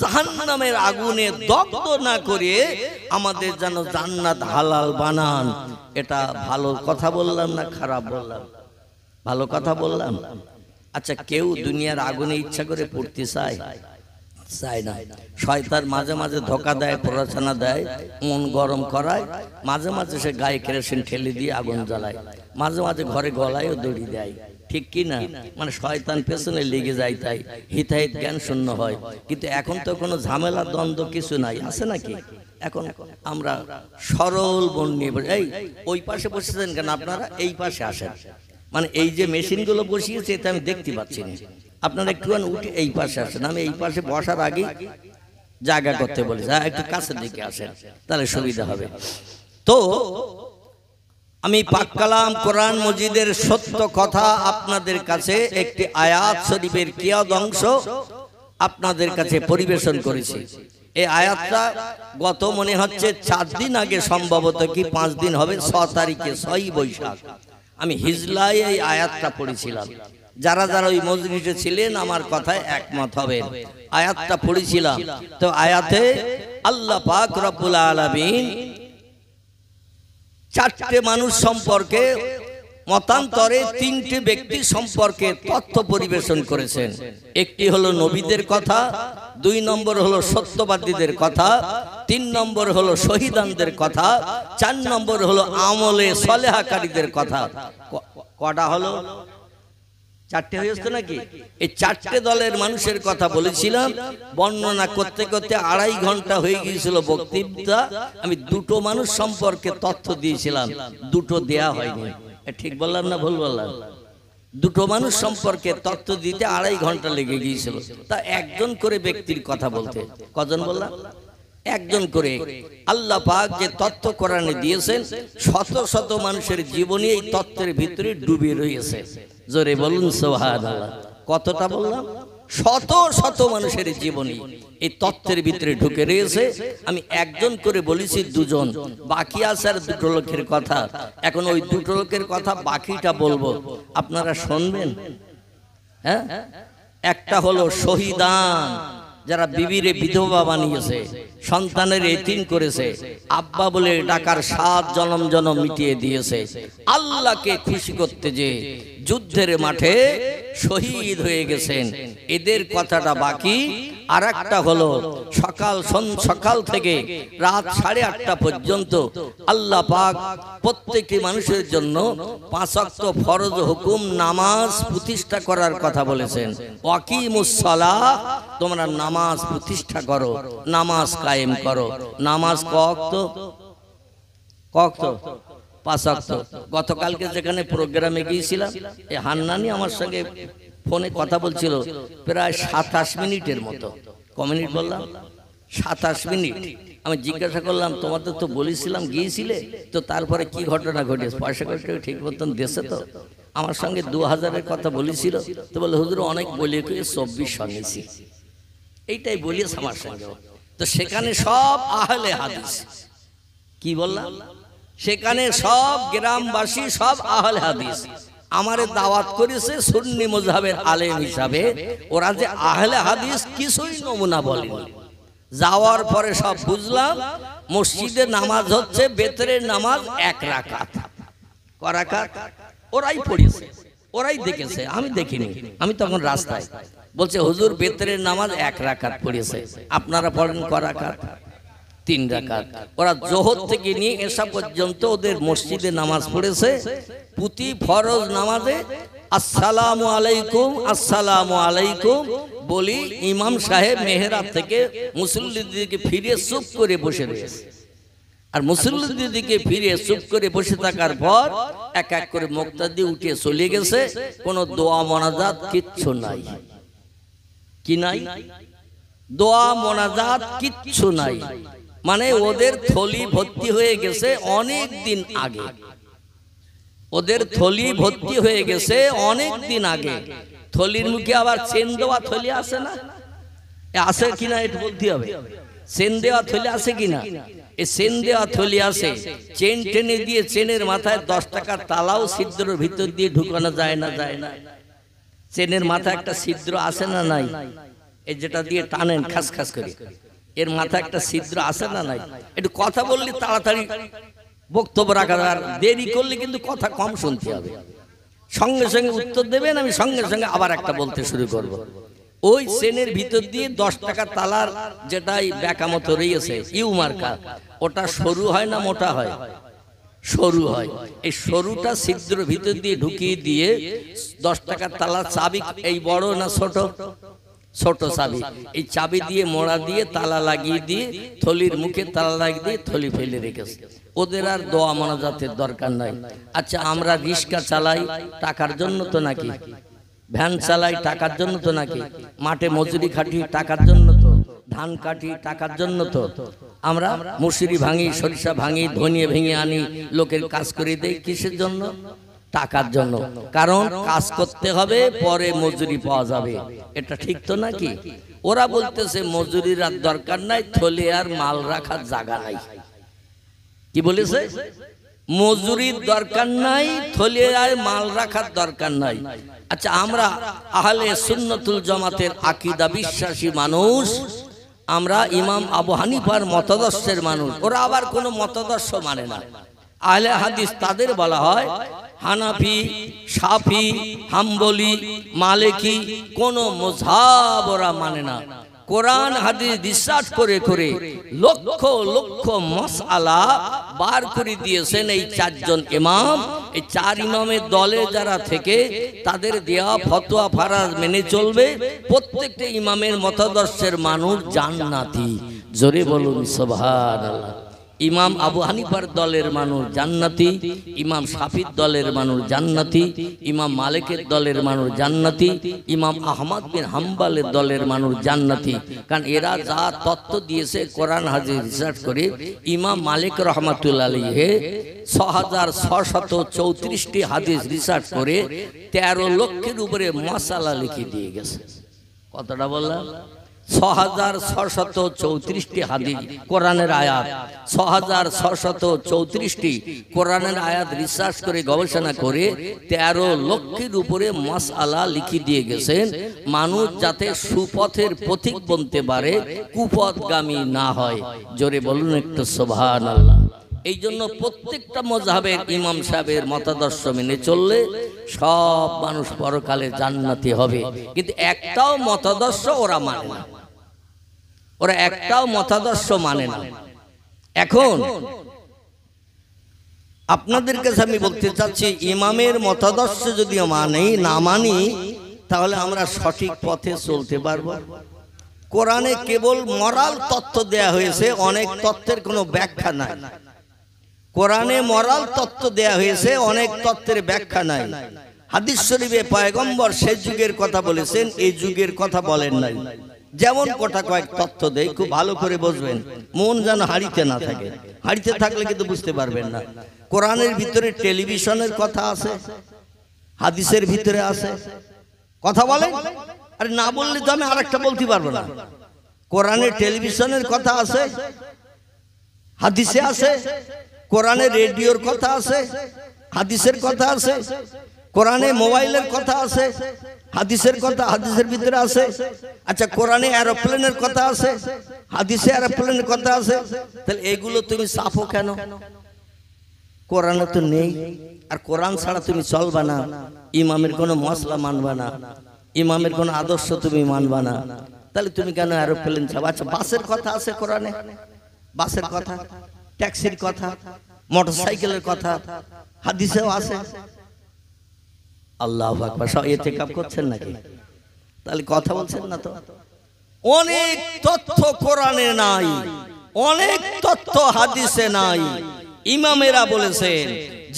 জাহান্নামের আগুনে দগ্ধ না করে আমাদের যেন জান্নাত হালাল বানান। এটা ভালো কথা বললাম না খারাপ বললাম? ভালো কথা বললাম। আচ্ছা, কেউ দুনিয়ার আগুনে ইচ্ছা করে পড়তে চায়? চায় না। শয়তান মাঝে মাঝে ধোকা দেয়, প্ররোচনা দেয়, মন গরম করায়, মাঝে মাঝে সে গায়ে কেরোসিন ঠেলে দিয়ে আগুন জ্বালায়, মাঝে মাঝে ঘরে গলায়ও দড়ি দেয়, ঠিক কি না? মানে শয়তান পেছনে লেগে যায়, তাই হিতাহিত জ্ঞান শূন্য হয়। কিন্তু এখন তো কোনো ঝামেলা দ্বন্দ্ব কিছু নাই, আছে নাকি? এখন আমরা সরল মন নিয়ে এই ওই পাশে বসেছেন কেন? আপনারা এই পাশে আসেন। মানে এই যে মেশিনগুলো বসিয়েছে এটা আমি দেখতে পাচ্ছি না, আপনারা একটুখানি উঠে এই পাশে আসেন। আমি এই পাশে বসার আগে জায়গা করতে বলি, একটু কাছের দিকে আসেন, তাহলে সুবিধা হবে। তো আমি পাক কালাম কোরআন মজিদের সত্য কথা আপনাদের কাছে একটি আয়াত শরীফের কিয়দ অংশ আপনাদের কাছে পরিবেশন করেছি। এই আয়াতটা গত মনে হচ্ছে 4 দিন আগে, সম্ভবত কি 5 দিন হবে, 6 তারিখে 6ই বৈশাখ আমি হিজলায় এই আয়াতটা পড়েছিলাম। যারা যারা ওই মজলিসে ছিলেন আমার কথায় একমত হবেন। আয়াতটা পড়েছিলাম, তো আয়াতে আল্লাহ পাক রব্বুল আলামিন 4টে মানুষ সম্পর্কে, মতান্তরে 3টে ব্যক্তি সম্পর্কে তথ্য পরিবেশন করেছেন। একটি হলো নবীদের কথা, 2 নম্বর হলো সত্যবাদীদের কথা, 3 নম্বর হলো শহীদানদের কথা, 4 নম্বর হলো আমলে সলেহাকারীদের কথা। কটা হলো? 4টে হয়েছে নাকি? এই 4টে দলের মানুষের কথা বলেছিলাম। বর্ণনা করতে করতে 2.5 ঘন্টা হয়ে গিয়েছিল বক্তৃতা। আমি 2টো মানুষ সম্পর্কে তথ্য দিয়েছিলাম, 2টো দেয়া হয়নি। ঠিক বললাম না ভুল বললাম? 2টো মানুষ সম্পর্কে তথ্য দিতে 2.5 ঘন্টা লেগে গিয়েছিল। তা একজন করে ব্যক্তির কথা বলতে কজন বললাম? একজন করে। আল্লাহ পাক যে তথ্য কোরআনে দিয়েছেন, শত শত মানুষের জীবনী এই তথ্যের ভিতরে ডুবে রয়েছে। জোরে বলুন সুবহানাল্লাহ। কতটা বললাম? শত শত মানুষের জীবনী এই তথ্যের ভিতরে ঢুকে রয়েছে। আমি একজন করে বলেছি, 2জন বাকি আছে আর 2টো লোকের কথা। এখন ওই 2টো লোকের কথা বাকিটা বলবো, আপনারা শুনবেন। হ্যাঁ, একটা হলো শহীদান, যারা বিবিরে বিধবা বানিয়েছে, সন্তানের এতিম করেছে, আব্বা বলে ডাকার 7 জনম জনম মিটিয়ে দিয়েছে। আল্লাহকে খুশি করতে যে যুদ্ধের মাঠে শহীদ হয়ে গেছেন, এদের কথাটা বাকি। আর একটা হলো সকাল থেকে রাত 8:30 পর্যন্ত আল্লাহ পাক প্রত্যেকটি মানুষের জন্য 5 ওয়াক্ত ফরজ হুকুম নামাজ প্রতিষ্ঠা করার কথা বলেছেন। ওয়াকিমুস সালাহ, তোমরা নামাজ প্রতিষ্ঠা করো, নামাজ কায়েম করো। নামাজ কওয়াক্ত? 5 ওয়াক্ত। গতকালকে যেখানে প্রোগ্রামে গিয়েছিলাম, এই হান্নানি আমার সঙ্গে ফোনে কথা বলছিল প্রায় 27 মিনিটের মতো। ক মিনিট বললাম? 27 মিনিট। আমি জিজ্ঞাসা করলাম, তোমাদের তো বলেছিলাম গিয়েছিলে, তো তারপরে কি ঘটনা ঘটেছে? পয়সা কষ্ট ঠিক মতন দেশে তো? আমার সঙ্গে 2000-এর কথা বলেছিল। তো বলে, হুজুর অনেক বলে 2400 নিয়েছি। এইটাই বলিয়েছে আমার সঙ্গে। তো সেখানে সব আহলে হাদিস। কি বললাম? সেখানে সব গ্রামবাসী, সব আহলে হাদিস। আমারে দাওয়াত করেছে সুন্নি মযহাবের আলেম হিসাবে। ওরা যে আহলে হাদিস কিছুই নমুনা বলেনি। যাওয়ার পরে সব বুঝলাম, মসজিদে নামাজ হচ্ছে বেতরের নামাজ 1 রাকাত। ক রাকাত? ওরাই পড়েছে, ওরাই দেখেছে, আমি দেখিনি। আমি তখন রাস্তায় বলছে, হুজুর বেতরের নামাজ 1 রাকাত পড়েছে, আপনারা পড়েন ক রাকাত? 3 রাকাত। ওরা জোহর থেকে নিয়ে এশা পর্যন্ত ওদের মসজিদে নামাজ পড়েছে। প্রতি ফরজ নামাজে আসসালামু আলাইকুম, আসসালামু আলাইকুম বলি ইমাম সাহেব মেহরাব থেকে মুসল্লিদের দিকে ফিরে চুপ করে বসে রয়েছে। আর মুসল্লিদের দিকে ফিরে চুপ করে বসে থাকার পর এক এক করে মুক্তাদি উঠে চলে গেছে। কোনো দোয়া মোনাজাত কিচ্ছু নাই। কি নাই? দোয়া মোনাজাত কিচ্ছু নাই। মানে ওদের থলি ভর্তি হয়ে গেছে অনেক দিন আগে। ওদের থলি ভর্তি হয়ে গেছে অনেক দিন আগে। থলির মুখে আবার চেন দেওয়া থলি আছে না? আছে কিনা এটা বলতে হবে। চেন দেওয়া থলি আছে কিনা? এই চেন দেওয়া থলি আছে। চেন টেনে দিয়ে চেনের মাথায় 10 টাকার তালাও ছিদ্রের ভিতর দিয়ে ঢুকানো যায় না? যায় না? চেনের মাথায় একটা ছিদ্র আছে না নাই? এই যেটা দিয়ে টানেন খাস খাস করে, এর মাথায় একটা ছিদ্র আছে না নাই? একটু কথা বললে তাড়াতাড়ি বক্তব্য রাখা, আর দেরি করলে কিন্তু কথা কম শুনতে হবে। সঙ্গে সঙ্গে উত্তর দেবেন, আমি সঙ্গে সঙ্গে আবার একটা বলতে শুরু করব। ওই চেনের ভিতর দিয়ে 10 টাকার তালার যেটাই বেকা মতো রয়েছে ইউ মার্কা, ওটা সরু হয় না মোটা হয়? সরু হয়। এই সরুটা ছিদ্র ভিতর দিয়ে ঢুকিয়ে দিয়ে 10 টাকার তালার চাবি এই বড় না ছোট? ছোট চাবি। এই চাবি দিয়ে মোড়া দিয়ে তালা লাগিয়ে দিয়ে থলির মুখে তালা লাগিয়ে দিয়ে থলি ফেলে রেখেছে। ওদের আর দোয়া মোনাজাতের দরকার নাই। আচ্ছা, আমরা রিক্সা চালাই টাকার জন্য তো নাকি? ভ্যান চালাই টাকার জন্য তো নাকি? মাঠে মজুরি খাটি টাকার জন্য তো? ধান কাটি টাকার জন্য তো আমরা মুসুরি ভাঙি, সরিষা ভাঙি, ধনিয়া ভেঙে আনি, লোকের কাজ করে দেই কিসের জন্য? টাকার জন্য। কারণ কাজ করতে হবে, পরে মজুরি পাওয়া যাবে। এটা ঠিক তো নাকি? ওরা বলতেছে মজুরির আর দরকার নাই, থলে আর মাল রাখার জায়গা নাই। কি বলেছে? মজুরির দরকার নাই, থলে আর মাল রাখার দরকার নাই। আচ্ছা, আমরা আহলে সুন্নতুল জামাতের আকীদা বিশ্বাসী মানুষ, আমরা ইমাম আবু হানিফার মতাদর্শের মানুষ। ওরা আবার কোনো মতাদর্শ মানে না। আহলে হাদিস তাদের বলা হয় হানাফি, শাফি, হাম্বলি, মালিকি, কোন মাযহাব ওরা মানে না। কোরআন হাদিস রিসার্চ করে করে লক্ষ লক্ষ মাসআলা বার করে দিয়েছেন এই চারজন ইমাম। এই চার ইমামের দলে যারা থেকে তাদের দেওয়া ফতোয়া ফারাজ মেনে চলবে, প্রত্যেকটা ইমামের মতাদর্শের মানুষ জান্নাতি। জোরে বলুন সুবহানাল্লাহ। ইমাম আবু হানিফার দলের মানুষ জান্নাতি, ইমাম শাফির দলের মানুষ জান্নাতি, ইমাম মালিকের দলের মানুষ জান্নাতি, ইমাম আহমদ বিন হাম্বলের দলের মানুষ জান্নাতি। কারণ এরা যা তত্ত্ব দিয়েছে কোরআন হাদিস রিসার্চ করে, ইমাম মালিক রহমাতুল্লাহ আলাইহি 6634টি হাদিস রিসার্চ করে 13 লক্ষের উপরে মাসালা লিখে দিয়ে গেছে। কতটা বললাম? 6634টি হাদিস কোরআনের আয়াত, 6634টি কোরআনের আয়াত রিসার্চ করে গবেষণা করে 13 লক্ষের উপরে মাসআলা লিখে দিয়ে গেছেন, মানুষ যাতে সুপথের পথিক বনতে পারে, কুপথগামী না হয়। জোরে বলুন একটু সুবহানাল্লাহ। এই জন্য প্রত্যেকটা মাযহাবের ইমাম সাহেবের মতাদর্শ মেনে চললে সব মানুষ পরকালে জান্নাতি হবে। কিন্তু একটাও মতাদর্শ ওরা মানে না, ওরা একটাও মতাদর্শ মানে না। এখন আপনাদের কাছে আমি বলতে চাচ্ছি, ইমামের মতাদর্শ যদি না মানি, তাহলে আমরা সঠিক পথে চলতে পারবো? কোরআনে কেবল মরাল তত্ত্ব দেয়া হয়েছে, অনেক তত্ত্বের কোনো ব্যাখ্যা নাই। কোরআনে মরাল তত্ত্ব দেয়া হয়েছে, অনেক তত্ত্বের ব্যাখ্যা নাই। হাদিস শরীফে পয়গম্বর সেই যুগের কথা বলেছেন, এই যুগের কথা বলেন নাই। যেমন কোটা কয়েক তত্ত্ব দেয়, খুব ভালো করে বুঝবেন, মন যেন হাড়িতে না থাকে। হাড়িতে থাকলে কিন্তু বুঝতে পারবেন না। কোরআনের ভিতরে টেলিভিশনের কথা আছে, হাদিসের ভিতরে আছে। কথা বলেন, আরে না বললে তো আমি আরেকটা বলতে পারবো না। কোরআনে টেলিভিশনের কথা আছে, হাদিসে আছে। কোরআনে রেডিওর কথা আছে, হাদিসের কথা আছে। কোরআনে মোবাইলের কথা আছে, হাদিসের কথা হাদিসের ভিতরে আছে। আচ্ছা, কোরআনে এরোপ্লেনের কথা আছে, হাদিসে এরোপ্লেনের কথা আছে। তাহলে এগুলো তুমি ছাপো কেন? কোরআনে তো নেই। আর কোরআন ছাড়া তুমি চলবা না, ইমামের কোনো মশলা মানবা না, ইমামের কোনো আদর্শ তুমি মানবা না, তাহলে তুমি কেন এরোপ্লেন ছাপো? আচ্ছা, বাসের কথা আছে কোরআনে, বাসের কথা, ট্যাক্সির কথা, মোটরসাইকেলের কথা হাদিসেও আছে। আল্লাহু আকবার। সব ইতিকাফ করছেন নাকি? তাহলে কথা বলছেন না তো। অনেক তথ্য কোরআনে নাই, অনেক তথ্য হাদিসে নাই। ইমামেরা বলেছেন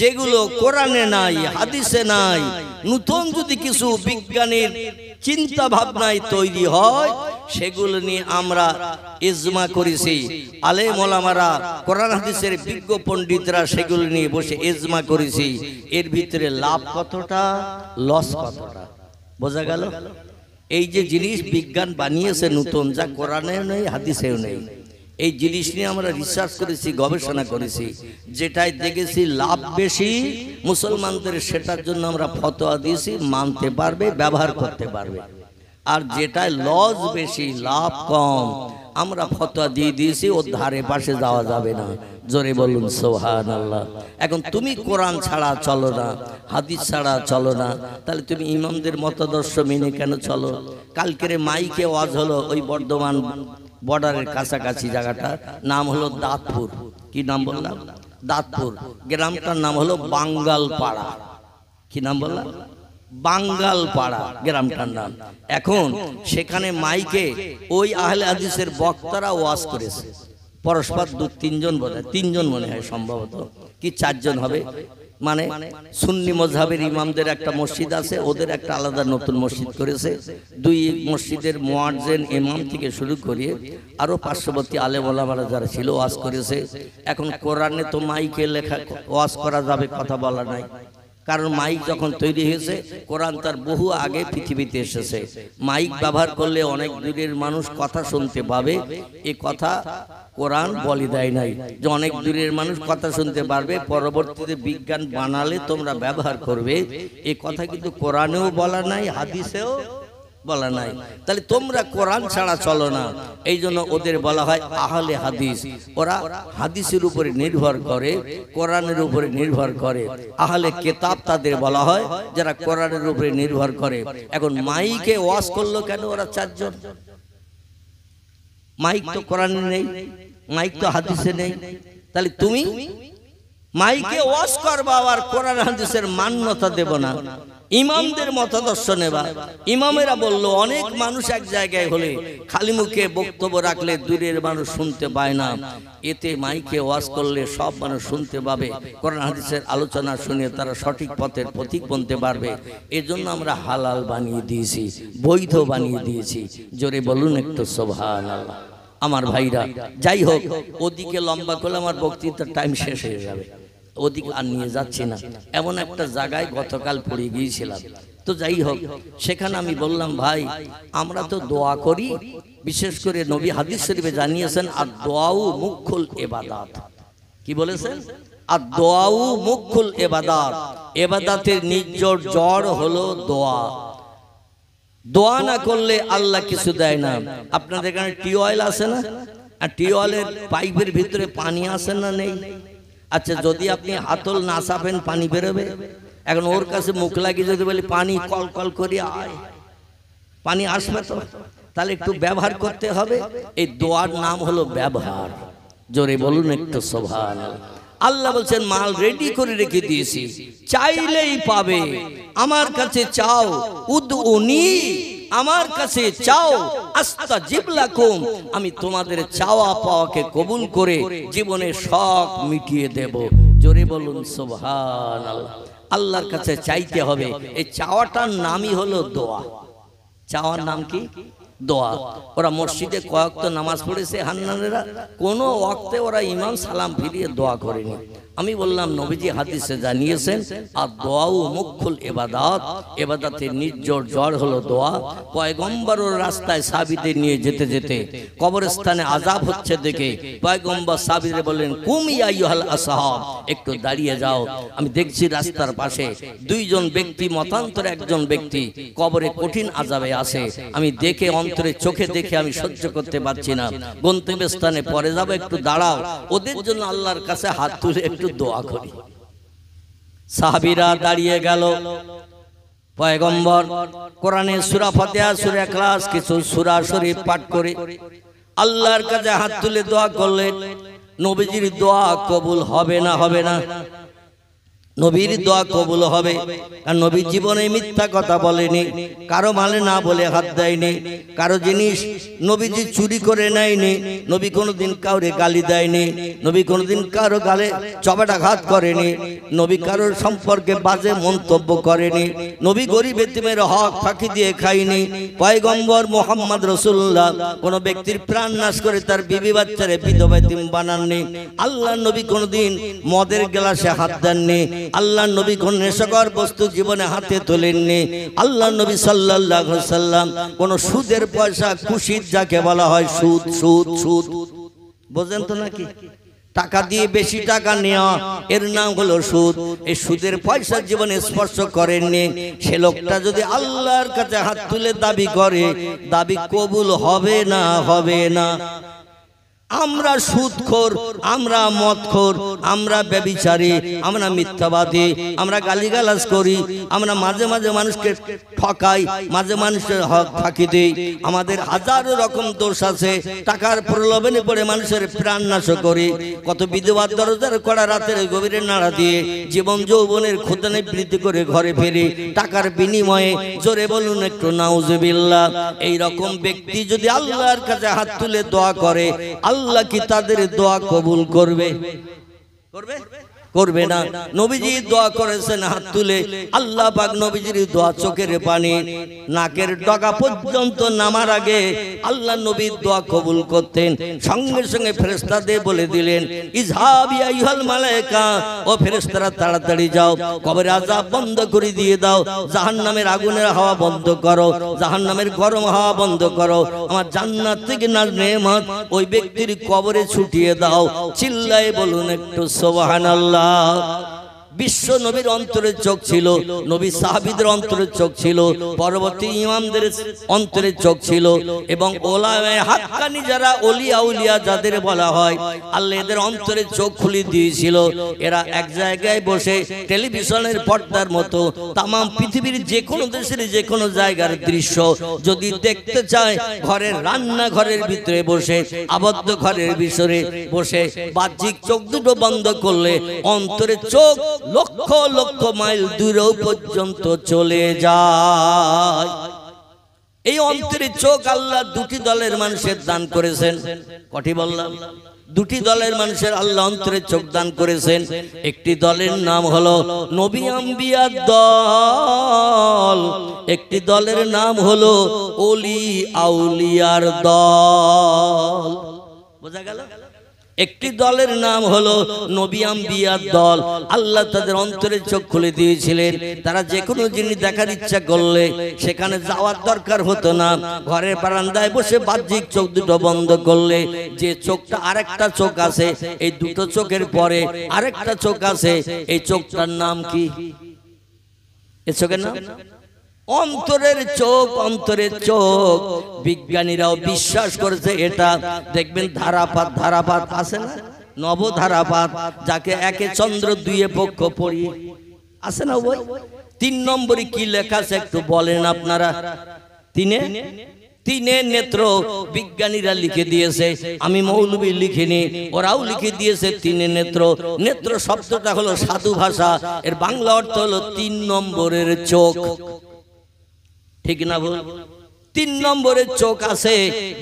যেগুলো কোরআনে নাই, হাদিসে নাই, নতুন যদি কিছু বিজ্ঞানের চিন্তা ভাবনায় তৈরি হয়, সেগুলো নিয়ে আমরা ইজমা করেছি। আলেম ওলামারা, কোরআন হাদিসের বিজ্ঞ পণ্ডিতরা সেগুলো নিয়ে বসে ইজমা করেছি। এর ভিতরে লাভ কতটা, লস কতটা, বোঝা গেল? এই যে জিনিস বিজ্ঞান বানিয়েছে নতুন, যা কোরআনেও নেই হাদিসেও নেই, এই জিনিস নিয়ে আমরা রিসার্চ করেছি, গবেষণা করেছি। যেটাই দেখেছি লাভ বেশি মুসলমানদের, সেটার জন্য আমরা ফতোয়া দিয়েছি, মানতে পারবে, ব্যবহার করতে পারবে। আর যেটাই লস বেশি, লাভ কম, আমরা ফতোয়া দিয়ে দিয়েছি, ওর ধারে পাশে যাওয়া যাবে না। জোরে বলুন সুবহানাল্লাহ। এখন তুমি কোরআন ছাড়া চলো না, হাদিস ছাড়া চলো না, তাহলে তুমি ইমামদের মতাদর্শ মেনে কেন চলো? কালকের মাইকে ওয়াজ হলো ওই বর্ধমান বর্ডারের কাছাকাছি, জায়গাটা নাম হলো দাঁতপুর। কি নাম বললাম? দাঁতপুর। গ্রামটার নাম হলো বাঙ্গালপাড়া। কি নাম বললাম? বাঙ্গালপাড়া গ্রামটার নাম। এখন সেখানে মাইকে ওই আহলে হাদিসের বক্তারা ওয়াজ করেছে, পরস্পর 2-3 জন, বোধ হয় 3 জন মনে হয়, সম্ভবত কি 4 জন হবে। মানে সুন্নি মজহাবের ইমামদের একটা মসজিদ আছে, ওদের একটা আলাদা নতুন মসজিদ করেছে। দুই মসজিদের মুয়াজ্জিন ইমাম থেকে শুরু করে আরো পার্শ্ববর্তী আলেম ওলামারা যারা ছিল ওয়াজ করেছে। এখন কোরআনে তো মাইকে লেখা ওয়াজ করা যাবে, কথা বলা নাই, কারণ মাইক যখন তৈরি হয়েছে কোরআন তার বহু আগে পৃথিবীতে এসেছে। মাইক ব্যবহার করলে অনেক দূরের মানুষ কথা শুনতে পাবে, এ কথা কোরআন বলে দেয় নাই যে অনেক দূরের মানুষ কথা শুনতে পারবে, পরবর্তীতে বিজ্ঞান বানালে তোমরা ব্যবহার করবে, এ কথা কিন্তু কোরআনেও বলা নাই, হাদিসেও বলা নাই। তাহলে তোমরা কোরআন ছাড়া চলো না, এই জন্য ওদের বলা হয় আহলে হাদিস। ওরা হাদিসের উপরে নির্ভর করে, কোরআনের উপরে নির্ভর করে। আহলে কিতাব তাদের বলা হয় যারা কোরআনের উপরে নির্ভর করে। এখন মাইকে ওয়াজ করলো কেন ওরা চারজন? মাইক তো কোরআনে নেই, মাইক তো হাদিসে নেই, তাহলে তুমি মাইকে ওয়াজ করবা আর কোরআন হাদিসের মান্যতা দেব না, ইমামদের মতাদর্শ নেবা। ইমামেরা বলল অনেক মানুষ এক জায়গায় হলে খালি মুখে বক্তব্য রাখলে দূরের মানুষ শুনতে পায় না, এতে মাইকে ওয়াজ করলে সব মানুষ শুনতে পাবে, কোরআন হাদিসের আলোচনা শুনে তারা সঠিক পথের পথিক বনতে পারবে। এজন্য আমরা হালাল বানিয়ে দিয়েছি, বৈধ বানিয়ে দিয়েছি। জোরে বলুন একটু সুবহানাল্লাহ। আমার ভাইরা, যাই হোক, ওদিকে লম্বা করলে আমার বক্তৃতার টাইম শেষ হয়ে যাবে, ওদিকে আর নিয়ে যাচ্ছি না। এমন একটা জায়গায় গতকাল পড়ে গিয়েছিলাম, তো যাই হোক, সেখানে আমি বললাম ভাই আমরা তো দোয়া করি, বিশেষ করে নবী হাদিস শরীফে জানিয়েছেন আর দোয়াউ মুখুল ইবাদাত। কি বলেছেন? আর দোয়াউ মুখুল ইবাদাত, ইবাদাতের নির্জর জড় হলো দোয়া। দোয়া না করলে আল্লাহ কিছু দেয় না। আপনাদের এখানে টিউবওয়েল আছে না? আর টিউবওয়েলের পাইপের ভিতরে পানি আছে না নেই? আচ্ছা, যদি আপনি হাতল না চাপেন পানি বেরোবে? এখন ওর কাছে মুখ লাগিয়ে যদি বলি পানি কল কল করে আয়, পানি আসবে তো? তাহলে একটু ব্যবহার করতে হবে। এই দোয়ার নাম হলো ব্যবহার। জোরে বলুন একটু সুবহানাল্লাহ। আল্লাহ বলছেন মাল রেডি করে রেখে দিয়েছি, চাইলেই পাবে, আমার কাছে চাও, উদউনি, আমার কাছে চাও, আস্তাজিব লাকুম, আমি তোমাদের চাওয়া পাওয়াকে কবুল করে জীবনের শখ মিটিয়ে দেব। জোরে বলুন সুবহানাল্লাহ। আল্লাহর কাছে চাইতে হবে, এই চাওয়াটার নামই হলো দোয়া। চাওয়ার নাম কি? দোয়া। ওরা মসজিদে কয়েক তো নামাজ পড়েছে হান্নানেরা, কোনো ওয়াক্তে ওরা ইমাম সালাম ফিরিয়ে দোয়া করেনি। আমি বললাম নবীজি হাদিসে জানিয়েছেন আর দোয়াও মুখুল ইবাদাত, ইবাদাতের নির্জর জড় হলো দোয়া। পয়গম্বরের রাস্তায় সাহাবীদের নিয়ে যেতে যেতে কবরস্থানে আযাব হচ্ছে দেখে পয়গম্বর সাহাবীদের বললেন কুম ইয়া আইয়ুহাল আসহাব, একটু দাঁড়িয়ে যাও। আমি দেখছি রাস্তার পাশে দুইজন ব্যক্তি, মতান্তরে একজন ব্যক্তি কবরে কঠিন আযাবে আছে। আমি দেখে অন্তরে চোখে দেখে আমি সহ্য করতে পারছি না, গন্তব্যস্থানে পরে যাব, একটু দাঁড়াও, ওদের জন্য আল্লাহর কাছে হাত তুলে একটু দোয়া করি। সাহাবীরা দাঁড়িয়ে গেল। পয়গম্বর কোরআনের সূরা ফাতিহা, সূরা ইখলাস, কিছু সূরা শরীফ পাঠ করে আল্লাহর কাছে হাত তুলে দোয়া করলেন। নবীজির দোয়া কবুল হবে না? হবে না? নবীর দোয়া কবুল হবে, কারণ নবী জীবনে মিথ্যা কথা বলেনি, কারো মালে না বলে হাত দেয়নি, কারো জিনিস নবীজি চুরি করে নেয়নি, নবী কোনোদিন কাউরে গালি দেয়নি, নবী কোনোদিন কারো গালে চপাটাঘাত করেনি, নবী কারোর সম্পর্কে বাজে মন্তব্য করেনি, নবী গরিব এতিমের হক ফাঁকি দিয়ে খায়নি। পয়গম্বর মুহাম্মদ রাসূলুল্লাহ কোনো ব্যক্তির প্রাণ নাশ করে তার বিবি বাচ্চারে বিধবা এতিম বানাননি। আল্লাহর নবী কোনোদিন মদের গ্লাসে হাত দেননি। আল্লাহর নবী কোন নেশাকর বস্তু জীবনে হাতে তোলেননি। আল্লাহর নবী সাল্লাল্লাহু আলাইহি সাল্লাম কোন সুদের পয়সা, কুশিদ যাকে বলা হয়, সুদ সুদ সুদ, বোঝেন তো নাকি? টাকা দিয়ে বেশি টাকা নেওয়া, এর নাম হলো সুদ। এই সুদের পয়সা জীবনে স্পর্শ করেননি। সে লোকটা যদি আল্লাহর কাছে হাত তুলে দাবি করে, দাবি কবুল হবে না? হবে না? আমরা সুদখোর, আমরা মদখোর, আমরা ব্যভিচারী, আমরা মিথ্যাবাদী, আমরা গালিগালাজ করি, আমরা মাঝে মাঝে মানুষকে ঠকাই, মাঝে মানুষের হক ফাঁকি দিই, আমাদের হাজারো রকম দোষ আছে। টাকার প্রলোভনে পড়ে মানুষের প্রাণ নাশ করি, কত বিধবার দরজার কড়া রাতের গভীরে নাড়া দিয়ে জীবন যৌবনের খোদানে বৃদ্ধি করে ঘরে ফেরি টাকার বিনিময়ে। জোরে বলুন একটু নাউজুবিল্লাহ। এই রকম ব্যক্তি যদি আল্লাহর কাছে হাত তুলে দোয়া করে, আল্লাহ কি তাদের দোয়া কবুল করবে? করবে? করবে না। নবীজি দোয়া করেছেন হাত তুলে, আল্লাহ পাক নবীজির দোয়া চোখের পানি নাকের ডগা পর্যন্ত নামার আগে আল্লাহ নবীর দোয়া কবুল করতেন। সঙ্গে সঙ্গে ফেরেশতাদের বলে দিলেন, ইযহাব ইয়া আইয়ুহাল মালায়েকা, ও ফেরেশতারা তাড়াতাড়ি যাও, কবরের আযাব বন্ধ করে দিয়ে দাও, জাহান্নামের আগুনের হাওয়া বন্ধ করো, জাহান্নামের গরম হাওয়া বন্ধ করো, আমার জান্নাত থেকে নাজ নেয়ামত ওই ব্যক্তির কবরে ছুটিয়ে দাও। চিল্লায়ে বলুন একটু সুবহানাল্লাহ। বিশ্ব নবীর অন্তরে চোখ ছিল, নবী সাহাবীদের অন্তরে চোখ ছিল, পরবর্তী ইমামদের অন্তরে চোখ ছিল, এবং ওলামায়ে হাক্কানি যারা ওলিয়া উলিয়া যাদের বলা হয়, আল্লাহ এদের অন্তরে চোখ খুলে দিয়েছিল। এরা এক জায়গায় বসে টেলিভিশনের পর্দার মতো তাম পৃথিবীর যে কোনো দেশের যে কোনো জায়গার দৃশ্য যদি দেখতে চায়, ঘরের রান্নাঘরের ভিতরে বসে, আবদ্ধ ঘরের ভিতরে বসে বাহ্যিক চোখ দুটো বন্ধ করলে অন্তরে চোখ লক্ষ লক্ষ মাইল দূরেও পর্যন্ত চলে যায়। এই অন্তরে চোখ আল্লাহ দুটি দলের মানুষের দান করেছেন। কটি বললাম? দুটি দলের মানুষের আল্লাহ অন্তরে চোখ দান করেছেন। একটি দলের নাম হলো নবী আম্বিয়ার দল, একটি দলের নাম হলো ওলি আউলিয়ার দল। বোঝা গেল? একটি দলের নাম হলো নবী আম্বিয়ার দল। আল্লাহ তাদের অন্তরে চোখ খুলে দিয়েছিলেন। তারা যে কোনো জিনিস দেখার ইচ্ছা করলে সেখানে যাওয়ার দরকার হতো না। ঘরের বারান্দায় বসে বাহ্যিক চোখ দুটো বন্ধ করলে যে চোখটা আরেকটা চোখ আছে, এই দুটো চোখের পরে আরেকটা চোখ আছে, এই চোখটার নাম কি? এই চোখের নাম অন্তরের চোখ। অন্তরের চোখ বিজ্ঞানীরাও বিশ্বাস করেছে এটা। দেখবেন ধারাপাত, ধারাপাত আছে না, নবধারাপাত, যাকে একে চন্দ্র দুইয়ে পক্ষ পড়ি আছে না, ওই 3 নম্বরে কি লেখা আছে একটু বলেন আপনারা? তিনে নেত্র বিজ্ঞানীরা লিখে দিয়েছে, আমি মৌলবী লিখিনি, ওরাও লিখে দিয়েছে তিনে নেত্র। নেত্র শব্দটা হলো সাধু ভাষা, এর বাংলা অর্থ হলো 3 নম্বরের চোখ। ঠিক না ভুল? 3 নম্বরের চোখ আছে,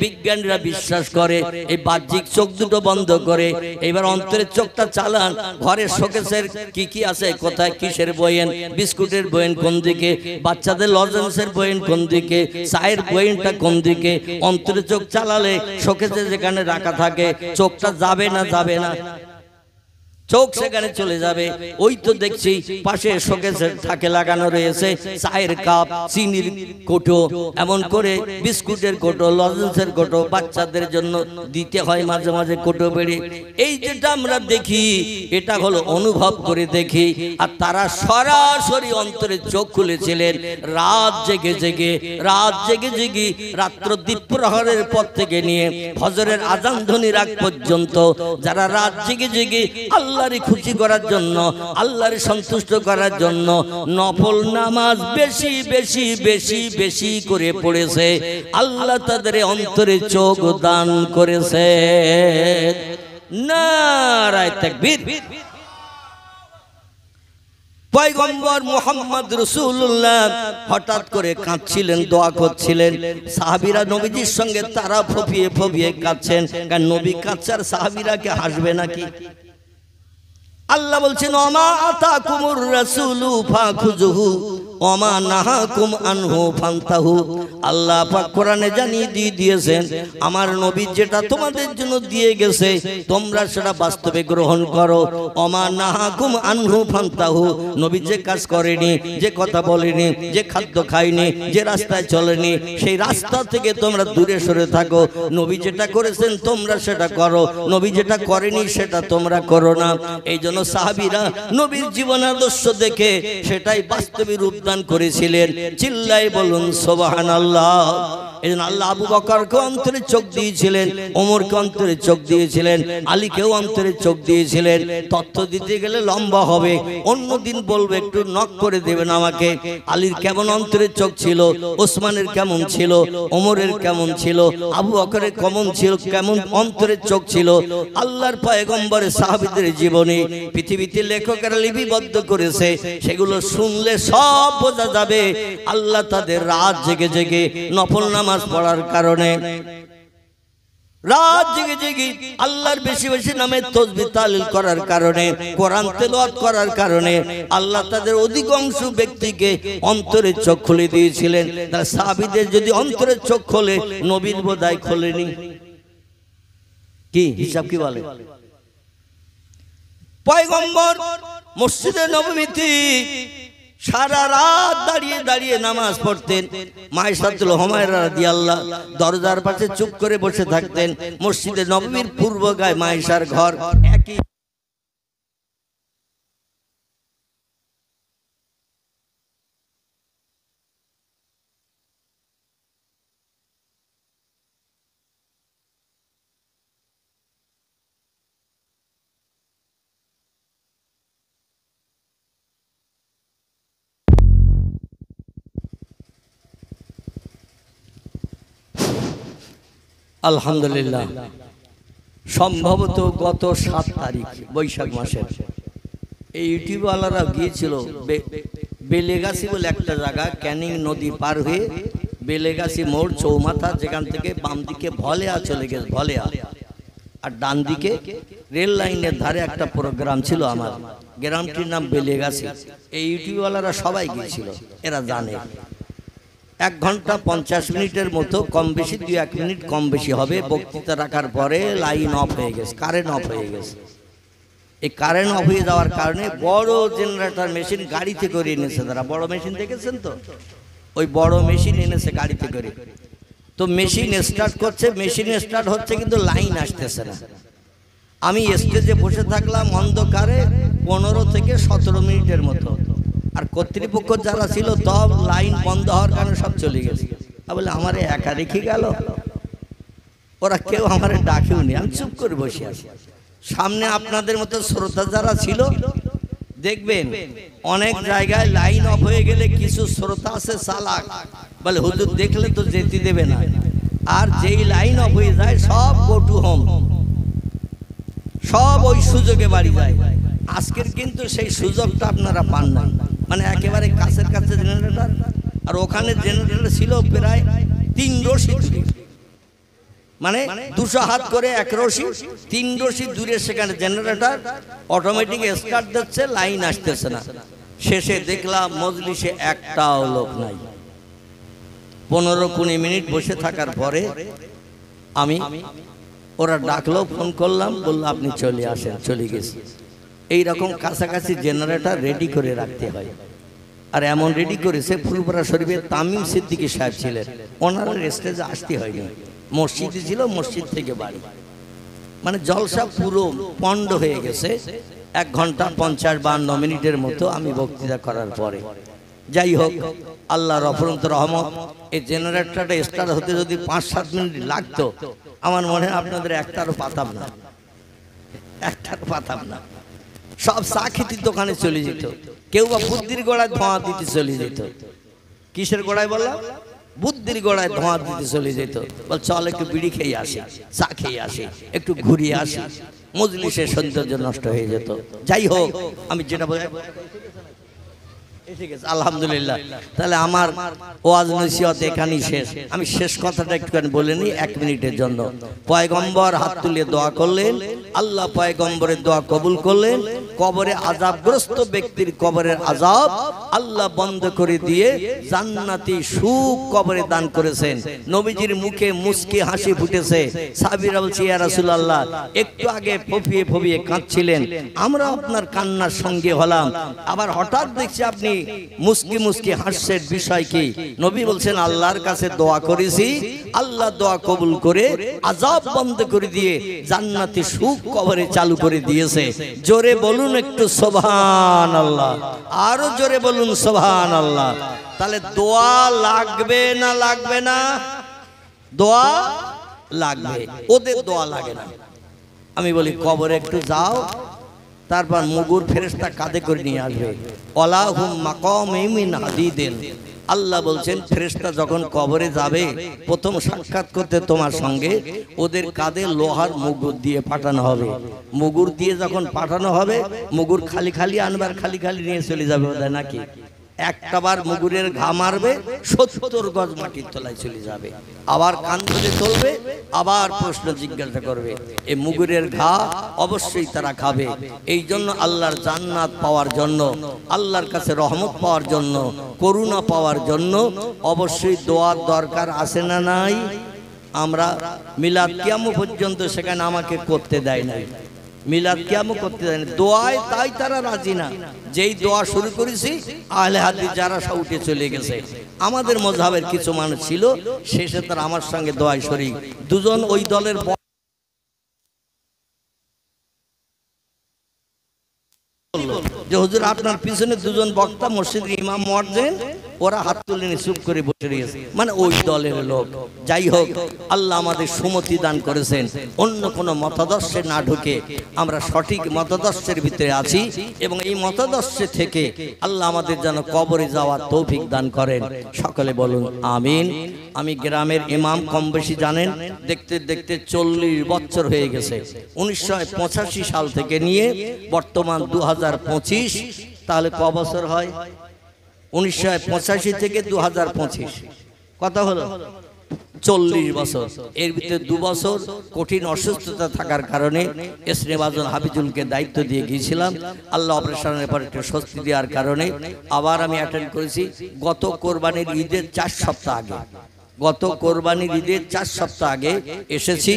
বিজ্ঞানীরা বিশ্বাস করে। এই বাহ্যিক চোখ দুটো বন্ধ করে এবার অন্তরের চোখটা চালান। ঘরের শোকেসের কি কি আছে, কোথায় কিসের বয়েন, বিস্কুটের বয়েন কোন দিকে, বাচ্চাদের লজেন্সের বয়েন কোন দিকে, চায়ের বয়েনটা কোন দিকে, অন্তরের চোখ চালালে শোকেসে যেখানে রাখা থাকে চোখটা যাবে না? যাবে না? চোখ সেখানে চলে যাবে। ওই তো দেখছি পাশে শোকেসের থাকে লাগানো রয়েছে চায়ের কাপ, চিনির কোটো, এমন করে বিস্কুটের কোটো, লজেন্সের কোটো, বাচ্চাদের জন্য দিতে হয় মাঝে মাঝে কোটো বেড়ে। এই যেটা আমরা দেখি এটা হলো অনুভব করে দেখি। আর তারা সরাসরি অন্তরে চোখ খুলেছিলেন রাত জেগে জেগে, রাত জেগে জেগে, রাত্র দ্বীপ্রহরের পর থেকে নিয়ে ফজরের আজান ধ্বনির আগ পর্যন্ত যারা রাত জেগে জেগে আল্লাহরে খুশি করার জন্য, আল্লাহরে সন্তুষ্ট করার জন্য নফল নামাজ বেশি বেশি বেশি বেশি করে পড়েছে, আল্লাহ তাদের অন্তরে চোখ দান করেছে। নারায়ে তাকবীর। পয়গম্বর মুহাম্মদ রাসূলুল্লাহ হঠাৎ করে কাঁদছিলেন, দোয়া করছিলেন। সাহাবীরা নবীজির সঙ্গে তারা ফপিয়ে ফপিয়ে কাঁদছেন। কারণ নবী কাঁদছে আর সাহাবীরা কি হাসবে নাকি? আল্লাহ বলছেন, ওমা আতাকুমুর রাসূলু ফাখুযুহু ওমা নাহাকুম আনহু ফান্তাহু। আল্লাহ পাক কোরআনে জানিয়ে দিয়েছেন আমার নবী যেটা তোমাদের জন্য দিয়ে গেছে তোমরা সেটা বাস্তবে গ্রহণ করো। ওমা নাহাকুম আনহু ফান্তাহু, নবী যে কাজ করেনি, যে কথা বলেনি, যে খাদ্য খায়নি, যে রাস্তায় চলেনি, সেই রাস্তা থেকে তোমরা দূরে সরে থাকো। নবী যেটা করেছেন তোমরা সেটা করো, নবী যেটা করেনি সেটা তোমরা করো না। এই জন্য সাহাবীরা নবীর জীবন আদর্শ দেখে সেটাই বাস্তবে রূপদান করেছিলেন। চিল্লাই বলুন সুবহানাল্লাহ। এজন্য আল্লাহ আবু বকরকে অন্তরে চোখ দিয়েছিলেন, ওমরকে অন্তরে চোখ দিয়েছিলেন, আলীকেও অন্তরে চোখ দিয়েছিলেন। তথ্য দিতে গেলে লম্বা হবে, অন্য দিন বলবো, একটু নক করে দেবেন আমাকে। আলীর কেমন অন্তরে চোখ ছিল, ওসমানের কেমন ছিল, ওমরের কেমন ছিল, আবু বকরের কেমন ছিল, কেমন অন্তরের চোখ ছিল। আল্লাহর পয়গম্বরের সাহাবীদের জীবনী পৃথিবীতে লেখকেরা লিপিবদ্ধ করেছে, সেগুলো শুনলে সব বোঝা যাবে আল্লাহ তাদের রাত জেগে জেগে নফল নামাজ পড়ার কারণে রাত জেগে জেগে আল্লাহর বেশি বেশি নামে তাসবিহ তাহলিল করার কারণে, কোরআন তেলাওয়াত করার কারণে আল্লাহ তাদের অধিকাংশ ব্যক্তিকে অন্তরের চোখ খুলে দিয়েছিলেন। তার সাহাবীদের যদি অন্তরের চোখ খোলে, নবীর বোধহয় খোলেনি। কি হিসাব কি বলে? পয়গম্বর মসজিদে নববীতে সারা রাত দাঁড়িয়ে দাঁড়িয়ে নামাজ পড়তেন। মায়েশাতুল হুমায়রা রাদিয়াল্লাহু দরজার পাশে চুপ করে বসে থাকতেন। মসজিদে নববীর পূর্ব গায়ে মায়েশার ঘর। একই আলহামদুলিল্লাহ, সম্ভবত গত 7 তারিখ বৈশাখ মাসের এই ইউটিউবওয়ালারা গিয়েছিল বেলেগাছি বলে একটা জায়গা, ক্যানিং নদী পার হয়ে বেলেগাছি মোড় চৌমাথা, যেখান থেকে বাম দিকে ভলেয়া চলে গেছে, ভলেয়া, আর ডান দিকে রেল লাইনের ধারে একটা প্রোগ্রাম ছিল। আমার গ্রামটির নাম বেলেগাছি। এই ইউটিউবওয়ালারা সবাই গিয়েছিল, এরা জানে। 1 ঘন্টা 50 মিনিটের মতো, কম বেশি 2-1 মিনিট কম বেশি হবে। বক্তৃতা রাখার পরে লাইন অফ হয়ে গেছে, কারেন্ট অফ হয়ে গেছে। এই কারেন্ট অফ হয়ে যাওয়ার কারণে বড় জেনারেটর মেশিন গাড়িতে করে এনেছে তারা। বড় মেশিন দেখেছেন তো, ওই বড় মেশিন এনেছে গাড়িতে করে। তো মেশিন স্টার্ট করছে, মেশিন স্টার্ট হচ্ছে, কিন্তু লাইন আসতেছে না। আমি স্টেজে বসে থাকলাম অন্ধকারে 15 থেকে 17 মিনিটের মতো। আর কর্তৃপক্ষ যারা ছিল সব লাইন বন্ধ হওয়ার কারণে সব চলে গেছে। বলে আমারে একা রেখে গেল, ওরা কেউ আমারে ডাকেও নি। আমি চুপ করে বসে আছি। সামনে আপনাদের মতো শ্রোতা যারা ছিল, দেখবেন অনেক জায়গায় লাইন অফ হয়ে গেলে কিছু শ্রোতা আছে চালাক, বলে হুজুর দেখলে তো যেতে দেবে না। আর যেই লাইন অফ হয়ে যায় সব গো টু হোম, সব ওই সুযোগে বাড়ি যায়। আজকের কিন্তু সেই সুযোগটা আপনারা পান না। মানে একেবারে কাছের কাছে জেনারেটর, আর ওখানে জেনারেটর ছিল প্রায় 3 রশি দূরে, মানে 200 হাত করে 1 রশি, 3 রশি দূরে সেখানে জেনারেটর অটোমেটিক স্টার্ট দিচ্ছে, লাইন আসতেছে না। শেষে দেখলাম মজলিসে একটাও লোক নাই। 15-20 মিনিট বসে থাকার পরে আমি, ওরা ডাকলো, ফোন করলাম, বললো আপনি চলে আসেন। চলে গেছি। এইরকম কাছাকাছি জেনারেটর রেডি করে রাখতে হয়। আর এমন রেডি করেছে, ফুলপুরা শরীফের তামিম সিদ্দিকী সাহেব ছিলেন, ওনার স্টেজে আসতে হয়নি, মসজিদে ছিল, মসজিদ থেকে বাড়ি। মানে জলসা পুরো পণ্ড হয়ে গেছে। 1 ঘন্টা 50-52 মিনিটের মতো আমি বক্তৃতা করার পরে, যাই হোক, আল্লাহর অফুরন্ত রহমত, এই জেনারেটরটা স্টার্ট হতে যদি 5-7 মিনিট লাগতো, আমার মনে হয় আপনাদের একটারও পাতাম না, একটারও পাতাম না। সব চা খেতে দোকানে চলে যেত, কেউ বা বুদ্ধির গোড়ায় ধোঁয়া দিতে চলে যেত। কিসের গোড়ায় বললাম? বুদ্ধির গোড়ায় ধোঁয়া দিতে চলে যেত। বল চল একটু বিড়ি খেয়ে আসি, চা খেয়ে আসি, একটু ঘুরিয়ে আসি। মজলিসের সৌন্দর্য নষ্ট হয়ে যেত। যাই হোক, আমি যেটা বলি আলহামদুলিল্লাহ। তাহলে আমার ওয়াজ নসিহত এখানেই শেষ। আমি শেষ কথাটা একটুখানি বলে নিই 1 মিনিটের জন্য। পয়গম্বর হাত তুলে দোয়া করলেন, আল্লাহ পয়গম্বরের দোয়া কবুল করলেন। কবরে আযাবগ্রস্ত ব্যক্তির কবরের আযাব আল্লাহ বন্ধ করে দিয়ে জান্নাতি সুখ কবরে দান করেছেন। নবীজির মুখে মুস্কি হাসি ফুটেছে। সাহাবীরা বলছে, ইয়া রাসূলুল্লাহ, একটু আগে ফফিয়ে ফফিয়ে কাঁদছিলেন, আমরা আপনার কান্নার সঙ্গে হলাম, আবার হঠাৎ দেখছি আপনি মুস্কি মুস্কি হাসছেন, বিষয় কি? নবী বলছেন, আল্লাহর কাছে দোয়া করেছি, আল্লাহ দোয়া কবুল করে আযাব বন্ধ করে দিয়ে জান্নাতি সুখ কবরে চালু করে দিয়েছে। জোরে বলুন একটু সুবহানাল্লাহ, আরো জোরে বলুন সুবহানাল্লাহ। তাহলে দোয়া লাগবে না লাগবে না? দোয়া লাগবে, ওদের দোয়া লাগে না। আমি বলি কবরে একটু যাও, তারপর মুগুর ফেরেশতা কাঁধে করে নিয়ে আসবে। ওয়ালাহুম মাকামিন মিন হাদিদিন। আল্লাহ বলছেন, ফেরেশতা যখন কবরে যাবে প্রথম সাক্ষাৎ করতে তোমার সঙ্গে, ওদের কাঁধে লোহার মুগুর দিয়ে পাঠানো হবে। মুগুর দিয়ে যখন পাঠানো হবে, মুগুর খালি খালি আনবার, খালি খালি নিয়ে চলে যাবে ওদের, নাকি? একটাবার মুগুরের ঘা মারবে 70 গজ মাটির তলায় চলে যাবে, আবার কান ধরে চলবে, আবার প্রশ্ন জিজ্ঞাসা করবে। এই মুগুরের ঘা অবশ্যই তারা খাবে। এই জন্য আল্লাহর জান্নাত পাওয়ার জন্য, আল্লাহর কাছে রহমত পাওয়ার জন্য, করুণা পাওয়ার জন্য অবশ্যই দোয়ার দরকার আছে না নাই? আমরা মিলাদ কিয়ামত পর্যন্ত সেখানে আমাকে করতে দেয় নাই, মিলাদ কিয়ামত করতে দেয় না, দোয়ায় তাই তারা রাজি না। যেই দোয়া শুরু করেছি আহলে হাদিস যারা সব উঠে চলে গেছে। আমাদের মযহাবের কিছু মানুষ ছিল, শেষে তারা আমার সঙ্গে দোয়ায় শরীক। দুজন ওই দলের যে হুজুর আপনার পিছনে দুজন বক্তা মসজিদের ইমাম মুয়াজ্জিন, ওরা হাত তুলে নিয়ে চুপ করে বসে রয়েছে, মানে ওই দলের লোক। যাই হোক, আল্লাহ আমাদের সুমতি দান করেছেন, অন্য কোনো মতাদর্শে না ঢুকে আমরা সঠিক মতাদর্শের ভিতরে আছি, এবং এই মতাদর্শে থেকে আল্লাহ আমাদের যেন কবরে যাওয়ার তৌফিক দান করেন। সকলে বলুন আমিন। আমি গ্রামের ইমাম, কম বেশি জানেন, দেখতে দেখতে 40 বছর হয়ে গেছে। 1985 সাল থেকে নিয়ে বর্তমান 2025, তাহলে ক বছর হয়? 1985 থেকে 2025 কত হলো? 40 বছর। এর ভিতরে 2 বছর কঠিন অসুস্থতা থাকার কারণে এসনেবাজন হাফিজুলকে দায়িত্ব দিয়ে গিয়েছিলাম। আল্লাহ অপারেশনের পর একটু স্বস্তি দেওয়ার কারণে আবার আমি অ্যাটেন্ড করেছি। গত কোরবানির ঈদের 4 সপ্তাহ আগে, গত কোরবানির ঈদের 4 সপ্তাহ আগে এসেছি।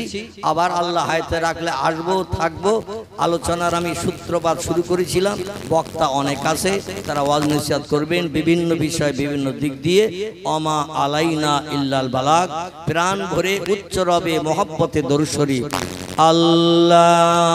আবার আল্লাহ হায়াতে রাখলে আসবো, থাকবো। আলোচনার আমি সূত্রপাত শুরু করেছিলাম, বক্তা অনেক আছে, তারা ওয়াজ নসিহত করবেন বিভিন্ন বিষয়, বিভিন্ন দিক দিয়ে। অমা আলাইনা ইল্লাল বালাগ। প্রাণ ভরে উচ্চ রবে মহব্বতে দরুদ শরীফ। আল্লাহুম্মা